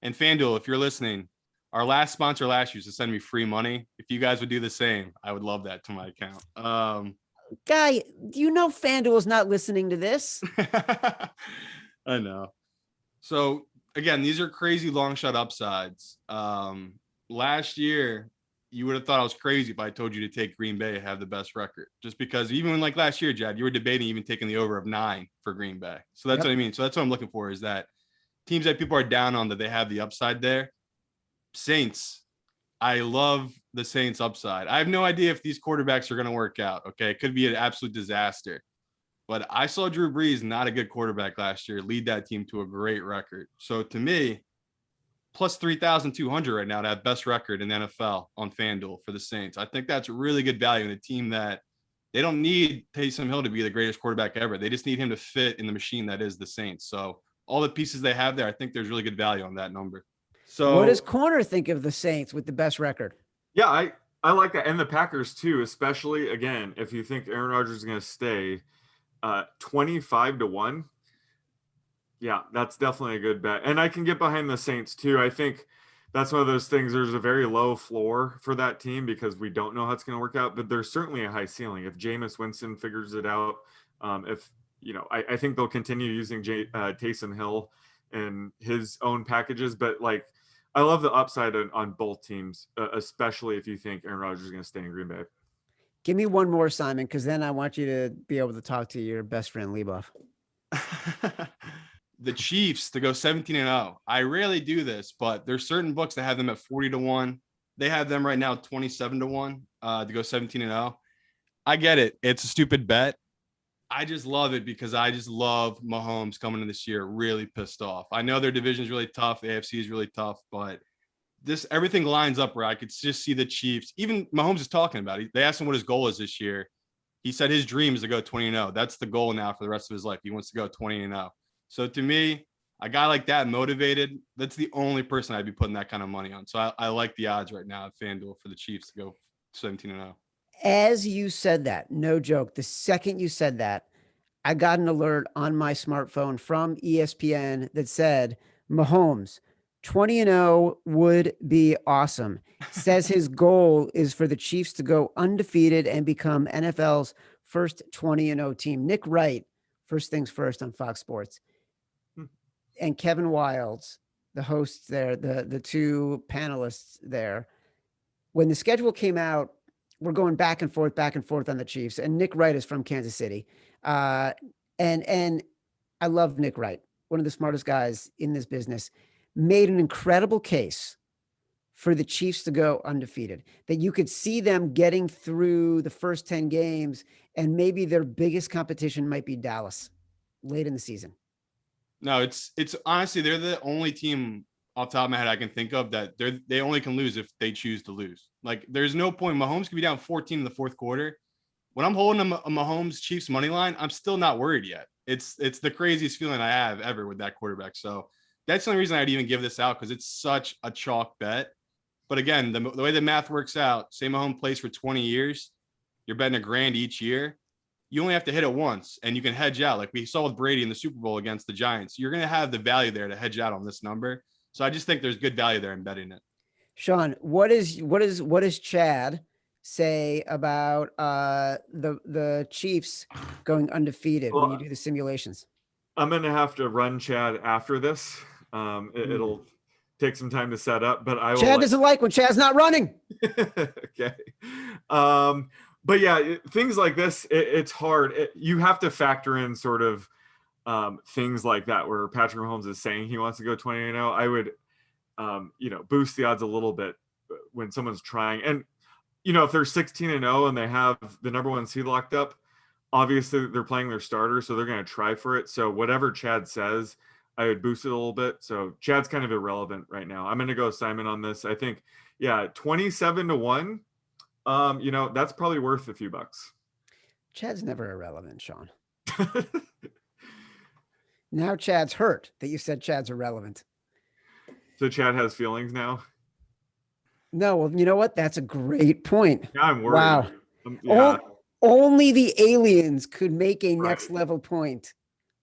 FanDuel, if you're listening, our last sponsor last year used to send me free money. If you guys would do the same, I would love that to my account. Guy, do you know FanDuel's not listening to this? I know. So again, these are crazy long shot upsides. Last year, you would have thought I was crazy if I told you to take Green Bay to have the best record. Just because even when like last year, Jad, you were debating even taking the over of 9 for Green Bay. So that's what I mean. So that's what I'm looking for is that teams that people are down on that they have the upside there. Saints. I love the Saints upside. I have no idea if these quarterbacks are going to work out. Okay. It could be an absolute disaster. But I saw Drew Brees, not a good quarterback last year, lead that team to a great record. So to me, plus 3,200 right now to have best record in the NFL on FanDuel for the Saints. I think that's really good value in a team that they don't need Taysom Hill to be the greatest quarterback ever. They just need him to fit in the machine that is the Saints. So all the pieces they have there, I think there's really good value on that number. So what does Corner think of the Saints with the best record? Yeah, I like that. And the Packers too, especially again, if you think Aaron Rodgers is going to stay 25-1. Yeah, that's definitely a good bet. And I can get behind the Saints too. I think that's one of those things. There's a very low floor for that team because we don't know how it's going to work out, but there's certainly a high ceiling. If Jameis Winston figures it out, I think they'll continue using Taysom Hill and his own packages, but like, I love the upside on both teams, especially if you think Aaron Rodgers is going to stay in Green Bay. Give me one more, Simon, because then I want you to be able to talk to your best friend, Leboff. The Chiefs to go 17-0. I rarely do this, but there's certain books that have them at 40-1. They have them right now 27-1 to go 17-0. I get it. It's a stupid bet. I just love it because I just love Mahomes coming in this year really pissed off. I know their division is really tough. The AFC is really tough, but this everything lines up where I could just see the Chiefs. Even Mahomes is talking about it. They asked him what his goal is this year. He said his dream is to go 20-0. That's the goal now for the rest of his life. He wants to go 20-0. So to me, a guy like that motivated, that's the only person I'd be putting that kind of money on. So I like the odds right now at FanDuel for the Chiefs to go 17-0. As you said that, no joke, the second you said that, I got an alert on my smartphone from ESPN that said Mahomes 20-0 would be awesome. Says his goal is for the Chiefs to go undefeated and become NFL's first 20-0 team. Nick Wright, first things first on Fox Sports, and Kevin Wildes, the hosts there, the two panelists there. When the schedule came out, we're going back and forth on the Chiefs. And Nick Wright is from Kansas City. And I love Nick Wright, one of the smartest guys in this business, made an incredible case for the Chiefs to go undefeated, that you could see them getting through the first 10 games, and maybe their biggest competition might be Dallas late in the season. No, it's honestly, they're the only team off the top of my head I can think of that they only can lose if they choose to lose. Like, there's no point. Mahomes could be down 14 in the fourth quarter. When I'm holding a Mahomes Chiefs money line, I'm still not worried yet. It's the craziest feeling I have ever with that quarterback. So that's the only reason I'd even give this out, because it's such a chalk bet. But again, the way the math works out, say Mahomes plays for 20 years, you're betting $1,000 each year. You only have to hit it once, and you can hedge out. Like we saw with Brady in the Super Bowl against the Giants. You're going to have the value there to hedge out on this number. So I just think there's good value there in betting it. Sean, what does Chad say about the Chiefs going undefeated when you do the simulations? I'm going to have to run Chad after this. It'll take some time to set up, but I will. Chad doesn't like when Chad's not running. Okay. But yeah, things like this, it's hard. You have to factor in sort of things like that, where Patrick Mahomes is saying he wants to go 20-0. I would, boost the odds a little bit when someone's trying. And, if they're 16-0 and they have the number one seed locked up, obviously they're playing their starter, so they're going to try for it. So whatever Chad says, I would boost it a little bit. So Chad's kind of irrelevant right now. I'm going to go Simon on this. I think, 27-1. That's probably worth a few bucks. Chad's never irrelevant, Sean. Now Chad's hurt that you said Chad's irrelevant. So Chad has feelings now? No, well, you know what? That's a great point. Yeah, I'm worried. Wow. Yeah. Only the aliens could make a next level point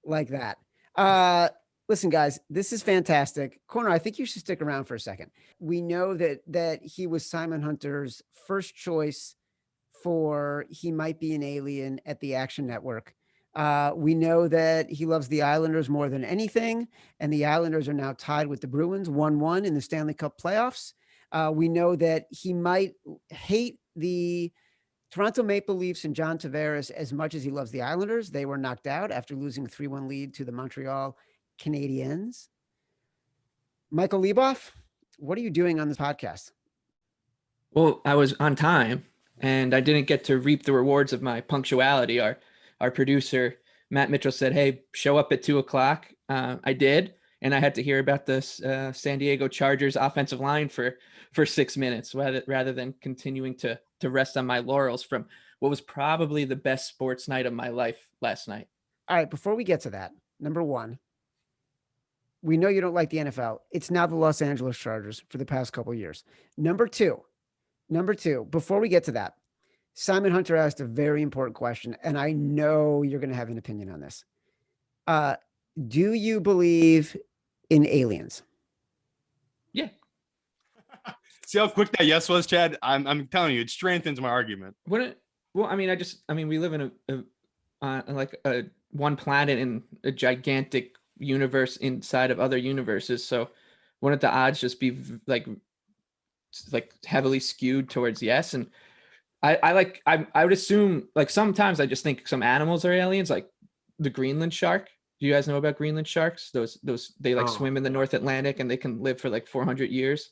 like that. Listen, guys, this is fantastic. Corner, I think you should stick around for a second. We know that he was Simon Hunter's first choice for He Might Be an Alien at the Action Network. We know that he loves the Islanders more than anything, and the Islanders are now tied with the Bruins 1-1 in the Stanley Cup playoffs. We know that he might hate the Toronto Maple Leafs and John Tavares as much as he loves the Islanders. They were knocked out after losing a 3-1 lead to the Montreal Canadiens. Michael Leboff, what are you doing on this podcast? Well, I was on time and I didn't get to reap the rewards of my punctuality. Our producer, Matt Mitchell, said, "Hey, show up at 2:00. I did. And I had to hear about this San Diego Chargers offensive line for 6 minutes rather than continuing to rest on my laurels from what was probably the best sports night of my life last night. All right, before we get to that, number one, we know you don't like the NFL. It's now the Los Angeles Chargers for the past couple of years. Number two, before we get to that, Simon Hunter asked a very important question, and I know you're going to have an opinion on this. Do you believe in aliens? Yeah. See how quick that yes was, Chad? I'm telling you, it strengthens my argument. We live in a one planet in a gigantic universe inside of other universes. So wouldn't the odds just be like heavily skewed towards yes? And I would assume, like, sometimes I just think some animals are aliens, like the Greenland shark. Do you guys know about Greenland sharks? Those they swim in the North Atlantic and they can live for like 400 years.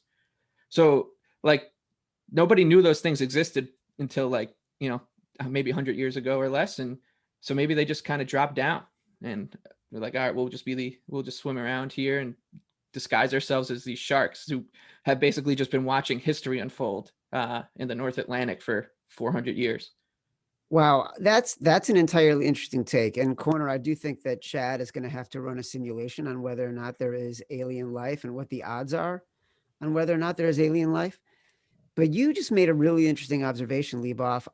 So like nobody knew those things existed until like, maybe 100 years ago or less. And so maybe they just kind of dropped down and they're like, all right, we'll just swim around here and disguise ourselves as these sharks who have basically just been watching history unfold in the North Atlantic for 400 years. Wow, that's an entirely interesting take. And Corner, I do think that Chad is going to have to run a simulation on whether or not there is alien life and what the odds are on whether or not there is alien life. But you just made a really interesting observation, Lieboff.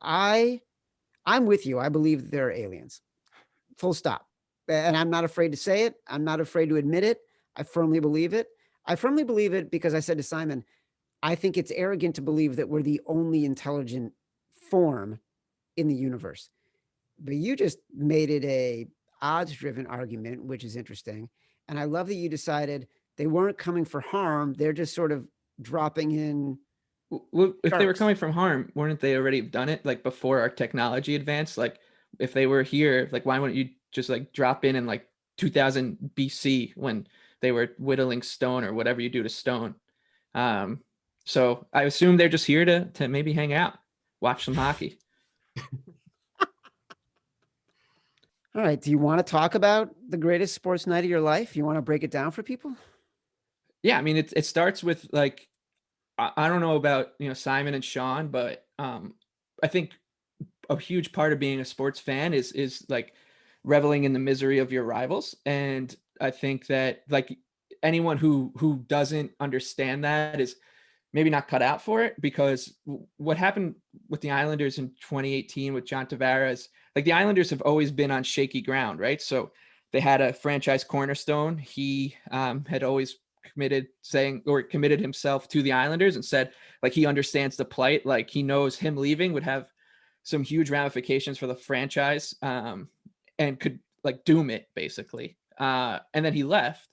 I'm with you. I believe there are aliens. Full stop. And I'm not afraid to say it. I'm not afraid to admit it. I firmly believe it. I firmly believe it because I said to Simon, I think it's arrogant to believe that we're the only intelligent form in the universe. But you just made it a odds-driven argument, which is interesting. And I love that you decided they weren't coming for harm. They're just sort of dropping in. Well, if they were coming from harm, wouldn't they already have done it like before our technology advanced? Like if they were here, like why wouldn't you just like drop in like 2000 BC when they were whittling stone or whatever you do to stone? So I assume they're just here to maybe hang out, watch some hockey. All right. Do you want to talk about the greatest sports night of your life? You want to break it down for people? Yeah, I mean, it starts with like, I don't know about, Simon and Sean, but I think a huge part of being a sports fan is like reveling in the misery of your rivals. And I think that like anyone who doesn't understand that is maybe not cut out for it, because what happened with the Islanders in 2018 with John Tavares, like the Islanders have always been on shaky ground, right? So they had a franchise cornerstone. He had always committed himself to the Islanders and said like he understands the plight, like he knows him leaving would have some huge ramifications for the franchise and could like doom it basically. And then he left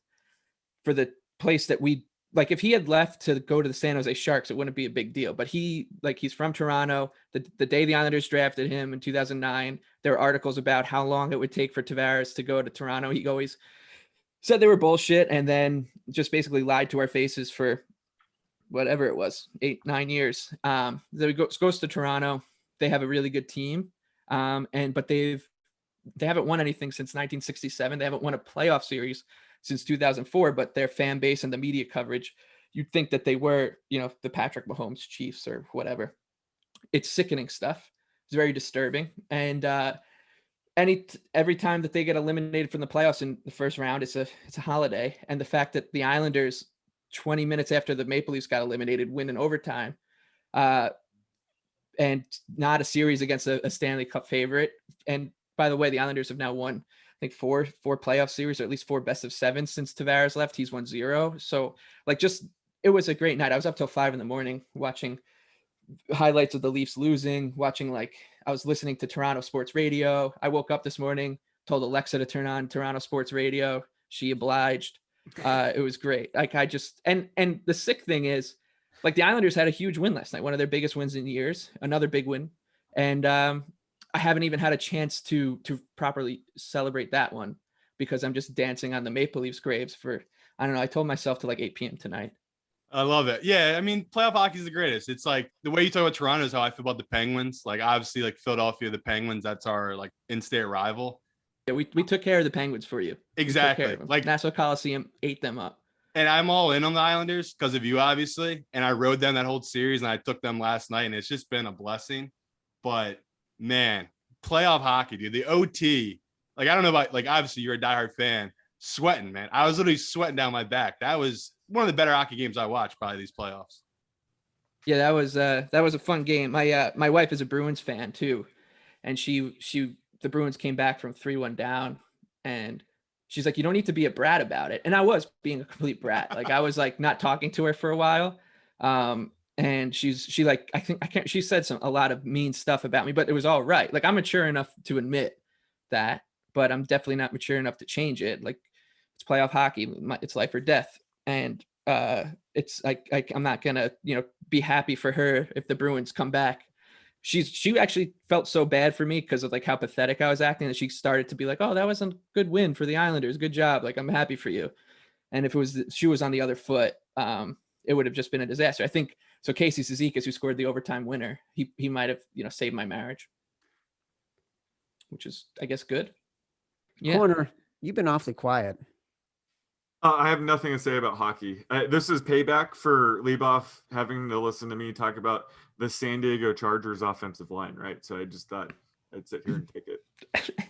for the place that we like. If he had left to go to the San Jose Sharks, it wouldn't be a big deal. But he's from Toronto. The day the Islanders drafted him in 2009, there were articles about how long it would take for Tavares to go to Toronto. He always said they were bullshit and then just basically lied to our faces for whatever it was, 8-9 years. They goes to Toronto. They have a really good team. But they haven't won anything since 1967. They haven't won a playoff series since 2004, but their fan base and the media coverage, you'd think that they were, the Patrick Mahomes Chiefs or whatever. It's sickening stuff. It's very disturbing. And every time that they get eliminated from the playoffs in the first round, it's a holiday. And the fact that the Islanders 20 minutes after the Maple Leafs got eliminated, win in overtime, and not a series against a Stanley Cup favorite. And by the way, the Islanders have now won, I think four playoff series, or at least 4 best of 7 since Tavares left. He's won 0. So like, it was a great night. I was up till 5 a.m. watching highlights of the Leafs losing, I was listening to Toronto sports radio. I woke up this morning, told Alexa to turn on Toronto sports radio. She obliged. It was great. Like and the sick thing is, like the Islanders had a huge win last night, one of their biggest wins in years, another big win. And I haven't even had a chance to properly celebrate that one because I'm just dancing on the Maple Leafs graves for, I don't know. I told myself to like 8 p.m. tonight. I love it. Yeah, I mean, playoff hockey is the greatest. It's like the way you talk about Toronto is how I feel about the Penguins. Like obviously, like Philadelphia, the Penguins, that's our like in-state rival. Yeah, we took care of the Penguins for you. Exactly. Like Nassau Coliseum ate them up. And I'm all in on the Islanders because of you, obviously. And I rode them that whole series, and I took them last night, and it's just been a blessing. But man, playoff hockey, dude, the OT. Like I don't know about like obviously you're a diehard fan, sweating, man. I was literally sweating down my back. That was one of the better hockey games I watched probably these playoffs. Yeah, that was a fun game. My wife is a Bruins fan too, and the Bruins came back from 3-1 down, and she's like, you don't need to be a brat about it. And I was being a complete brat. Like I was like not talking to her for a while. And she said a lot of mean stuff about me, but it was all right. Like I'm mature enough to admit that, but I'm definitely not mature enough to change it. Like it's playoff hockey. It's life or death. And it's like, I'm not gonna, be happy for her if the Bruins come back. She actually felt so bad for me because of like how pathetic I was acting that she started to be like, oh, that was a good win for the Islanders. Good job. Like, I'm happy for you. And if she was on the other foot, it would have just been a disaster. I think So Casey Cizikas, who scored the overtime winner, he might have, saved my marriage, which is, I guess, good. Yeah. Corner, you've been awfully quiet. I have nothing to say about hockey. This is payback for Leboff having to listen to me talk about the San Diego Chargers offensive line, right? So I just thought I'd sit here and take it.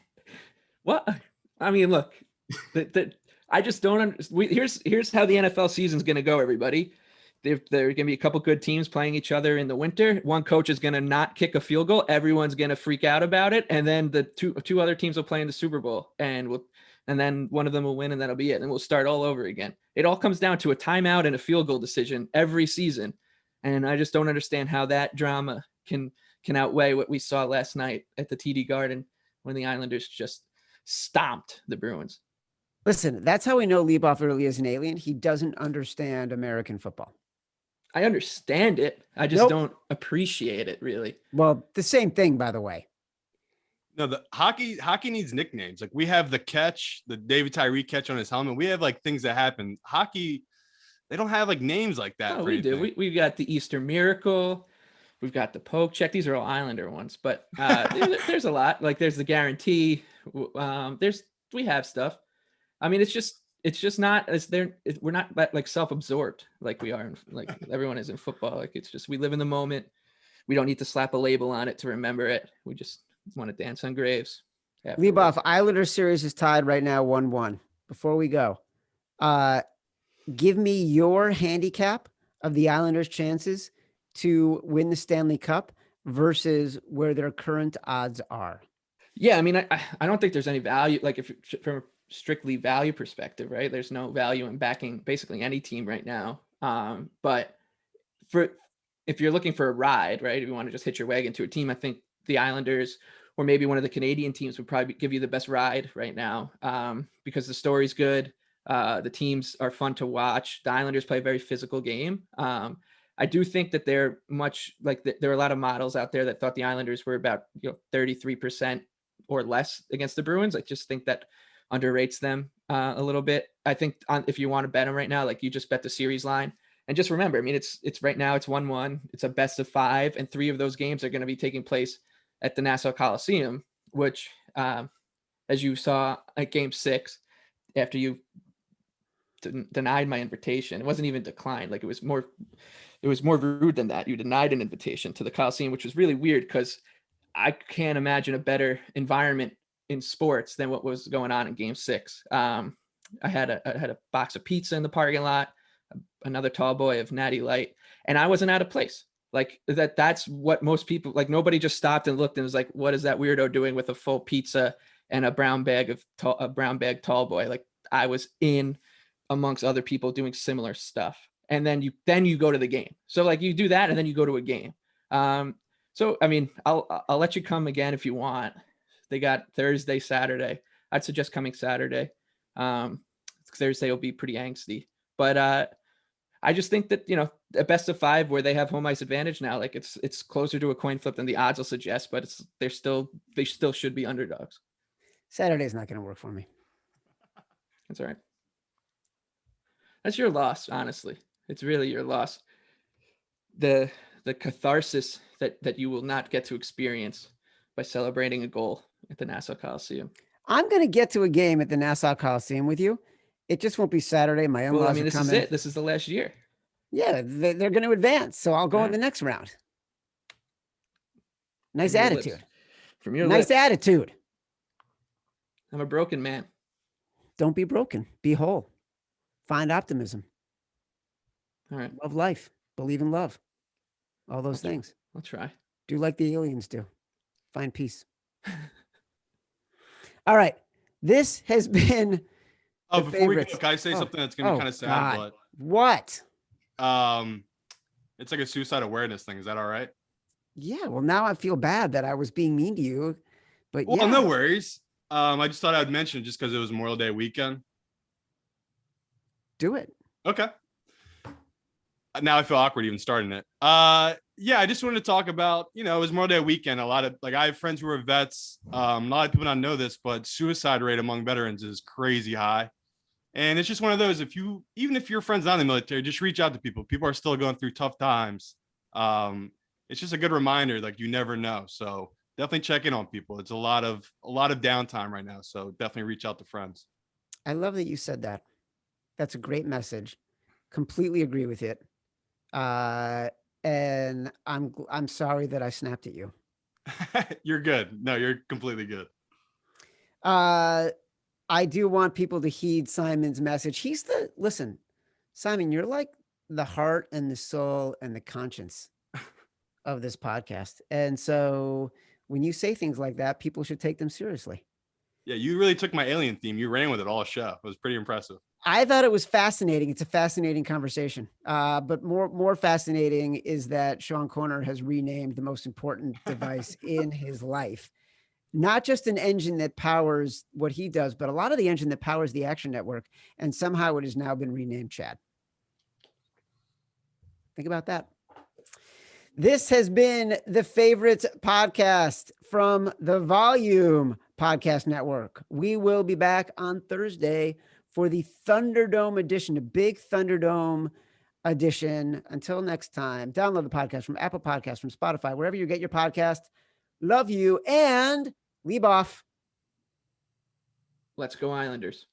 What? I mean, look, I just don't. Here's how the NFL season's going to go, everybody. There are going to be a couple good teams playing each other in the winter. One coach is going to not kick a field goal. Everyone's going to freak out about it, and then the two other teams will play in the Super Bowl, and then one of them will win, and that'll be it. And we'll start all over again. It all comes down to a timeout and a field goal decision every season, and I just don't understand how that drama can outweigh what we saw last night at the TD Garden when the Islanders just stomped the Bruins. Listen, that's how we know Leboff really is an alien. He doesn't understand American football. I understand it. I just don't appreciate it, really. Well, the same thing, by the way. No, the hockey needs nicknames. Like we have the catch, the David Tyree catch on his helmet. We have like things that happen. Hockey, they don't have like names like that. Oh, we do. We've got the Easter Miracle. We've got the poke check. These are all Islander ones, but there's a lot. Like there's the guarantee. We have stuff. I mean, it's just not as we're not like self-absorbed like we are, like everyone is in football. Like it's just, we live in the moment. We don't need to slap a label on it to remember it. We just want to dance on graves. Leboff, Islanders series is tied right now 1-1. Before we go, give me your handicap of the Islanders' chances to win the Stanley Cup versus where their current odds are. Yeah, I mean, I don't think there's any value. Like if from a strictly value perspective, right? There's no value in backing basically any team right now. But if you're looking for a ride, right? If you want to just hitch your wagon to a team, I think the Islanders or maybe one of the Canadian teams would probably give you the best ride right now, because the story's good. The teams are fun to watch. The Islanders play a very physical game. I do think that they're much like there are a lot of models out there that thought the Islanders were about 33% or less against the Bruins. I just think that underrates them a little bit. I think if you want to bet them right now, like you just bet the series line. And just remember, I mean, it's right now it's 1-1. It's a best of 5, and 3 of those games are going to be taking place at the Nassau Coliseum, which, as you saw at Game 6, after you denied my invitation, it wasn't even declined. Like it was more rude than that. You denied an invitation to the Coliseum, which was really weird because I can't imagine a better environment in sports than what was going on in Game 6. I had a box of pizza in the parking lot, another tall boy of Natty Light, and I wasn't out of place. Like that's what most people, like nobody just stopped and looked and was like, what is that weirdo doing with a full pizza and a brown bag tall boy? Like I was in amongst other people doing similar stuff. And then you go to the game. So like you do that and then you go to a game. So, I mean, I'll let you come again if you want. They got Thursday, Saturday. I'd suggest coming Saturday. Thursday will be pretty angsty, but I just think that, a best of 5 where they have home ice advantage now, like it's closer to a coin flip than the odds will suggest, but they still should be underdogs. Saturday's not going to work for me. That's all right. That's your loss. Honestly, it's really your loss. The catharsis that you will not get to experience by celebrating a goal at the Nassau Coliseum. I'm going to get to a game at the Nassau Coliseum with you. It just won't be Saturday. My in-laws Well, I mean, this are coming. is it. This is the last year. Yeah, they're going to advance, so I'll go in the next round. Nice attitude. From your nice lips. attitude. I'm a broken man. Don't be broken. Be whole. Find optimism. All right. Love life. Believe in love. All those things. I'll try. Do like the aliens do. Find peace. All right. This has been. Before we go, can I say something that's gonna be kind of sad? God. But what? It's like a suicide awareness thing. Is that all right? Yeah. Well, now I feel bad that I was being mean to you, but well, yeah. no worries. I just thought I'd mention it just because it was Memorial Day weekend. Do it. Okay. Now I feel awkward even starting it. Yeah, I just wanted to talk about, it was Memorial Day weekend. A lot of I have friends who are vets. A lot of people don't know this, but suicide rate among veterans is crazy high. And it's just one of those, even if your friend's not in the military, just reach out to people. People are still going through tough times. It's just a good reminder, like you never know. So definitely check in on people. It's a lot of downtime right now. So definitely reach out to friends. I love that you said that. That's a great message. Completely agree with it. And I'm sorry that I snapped at you. You're good. No, you're completely good. I do want people to heed Simon's message. Listen, Simon, you're like the heart and the soul and the conscience of this podcast. And so when you say things like that, people should take them seriously. Yeah, you really took my alien theme. You ran with it all show. It was pretty impressive. I thought it was fascinating. It's a fascinating conversation. But more fascinating is that Sean Corner has renamed the most important device in his life. Not just an engine that powers what he does, but a lot of the engine that powers the Action Network. And somehow it has now been renamed Chad. Think about that. This has been the Favorites podcast from the Volume Podcast Network. We will be back on Thursday for the Thunderdome edition, a big Thunderdome edition. Until next time, download the podcast from Apple Podcasts, from Spotify, wherever you get your podcast. Love you, and leave off. Let's go Islanders.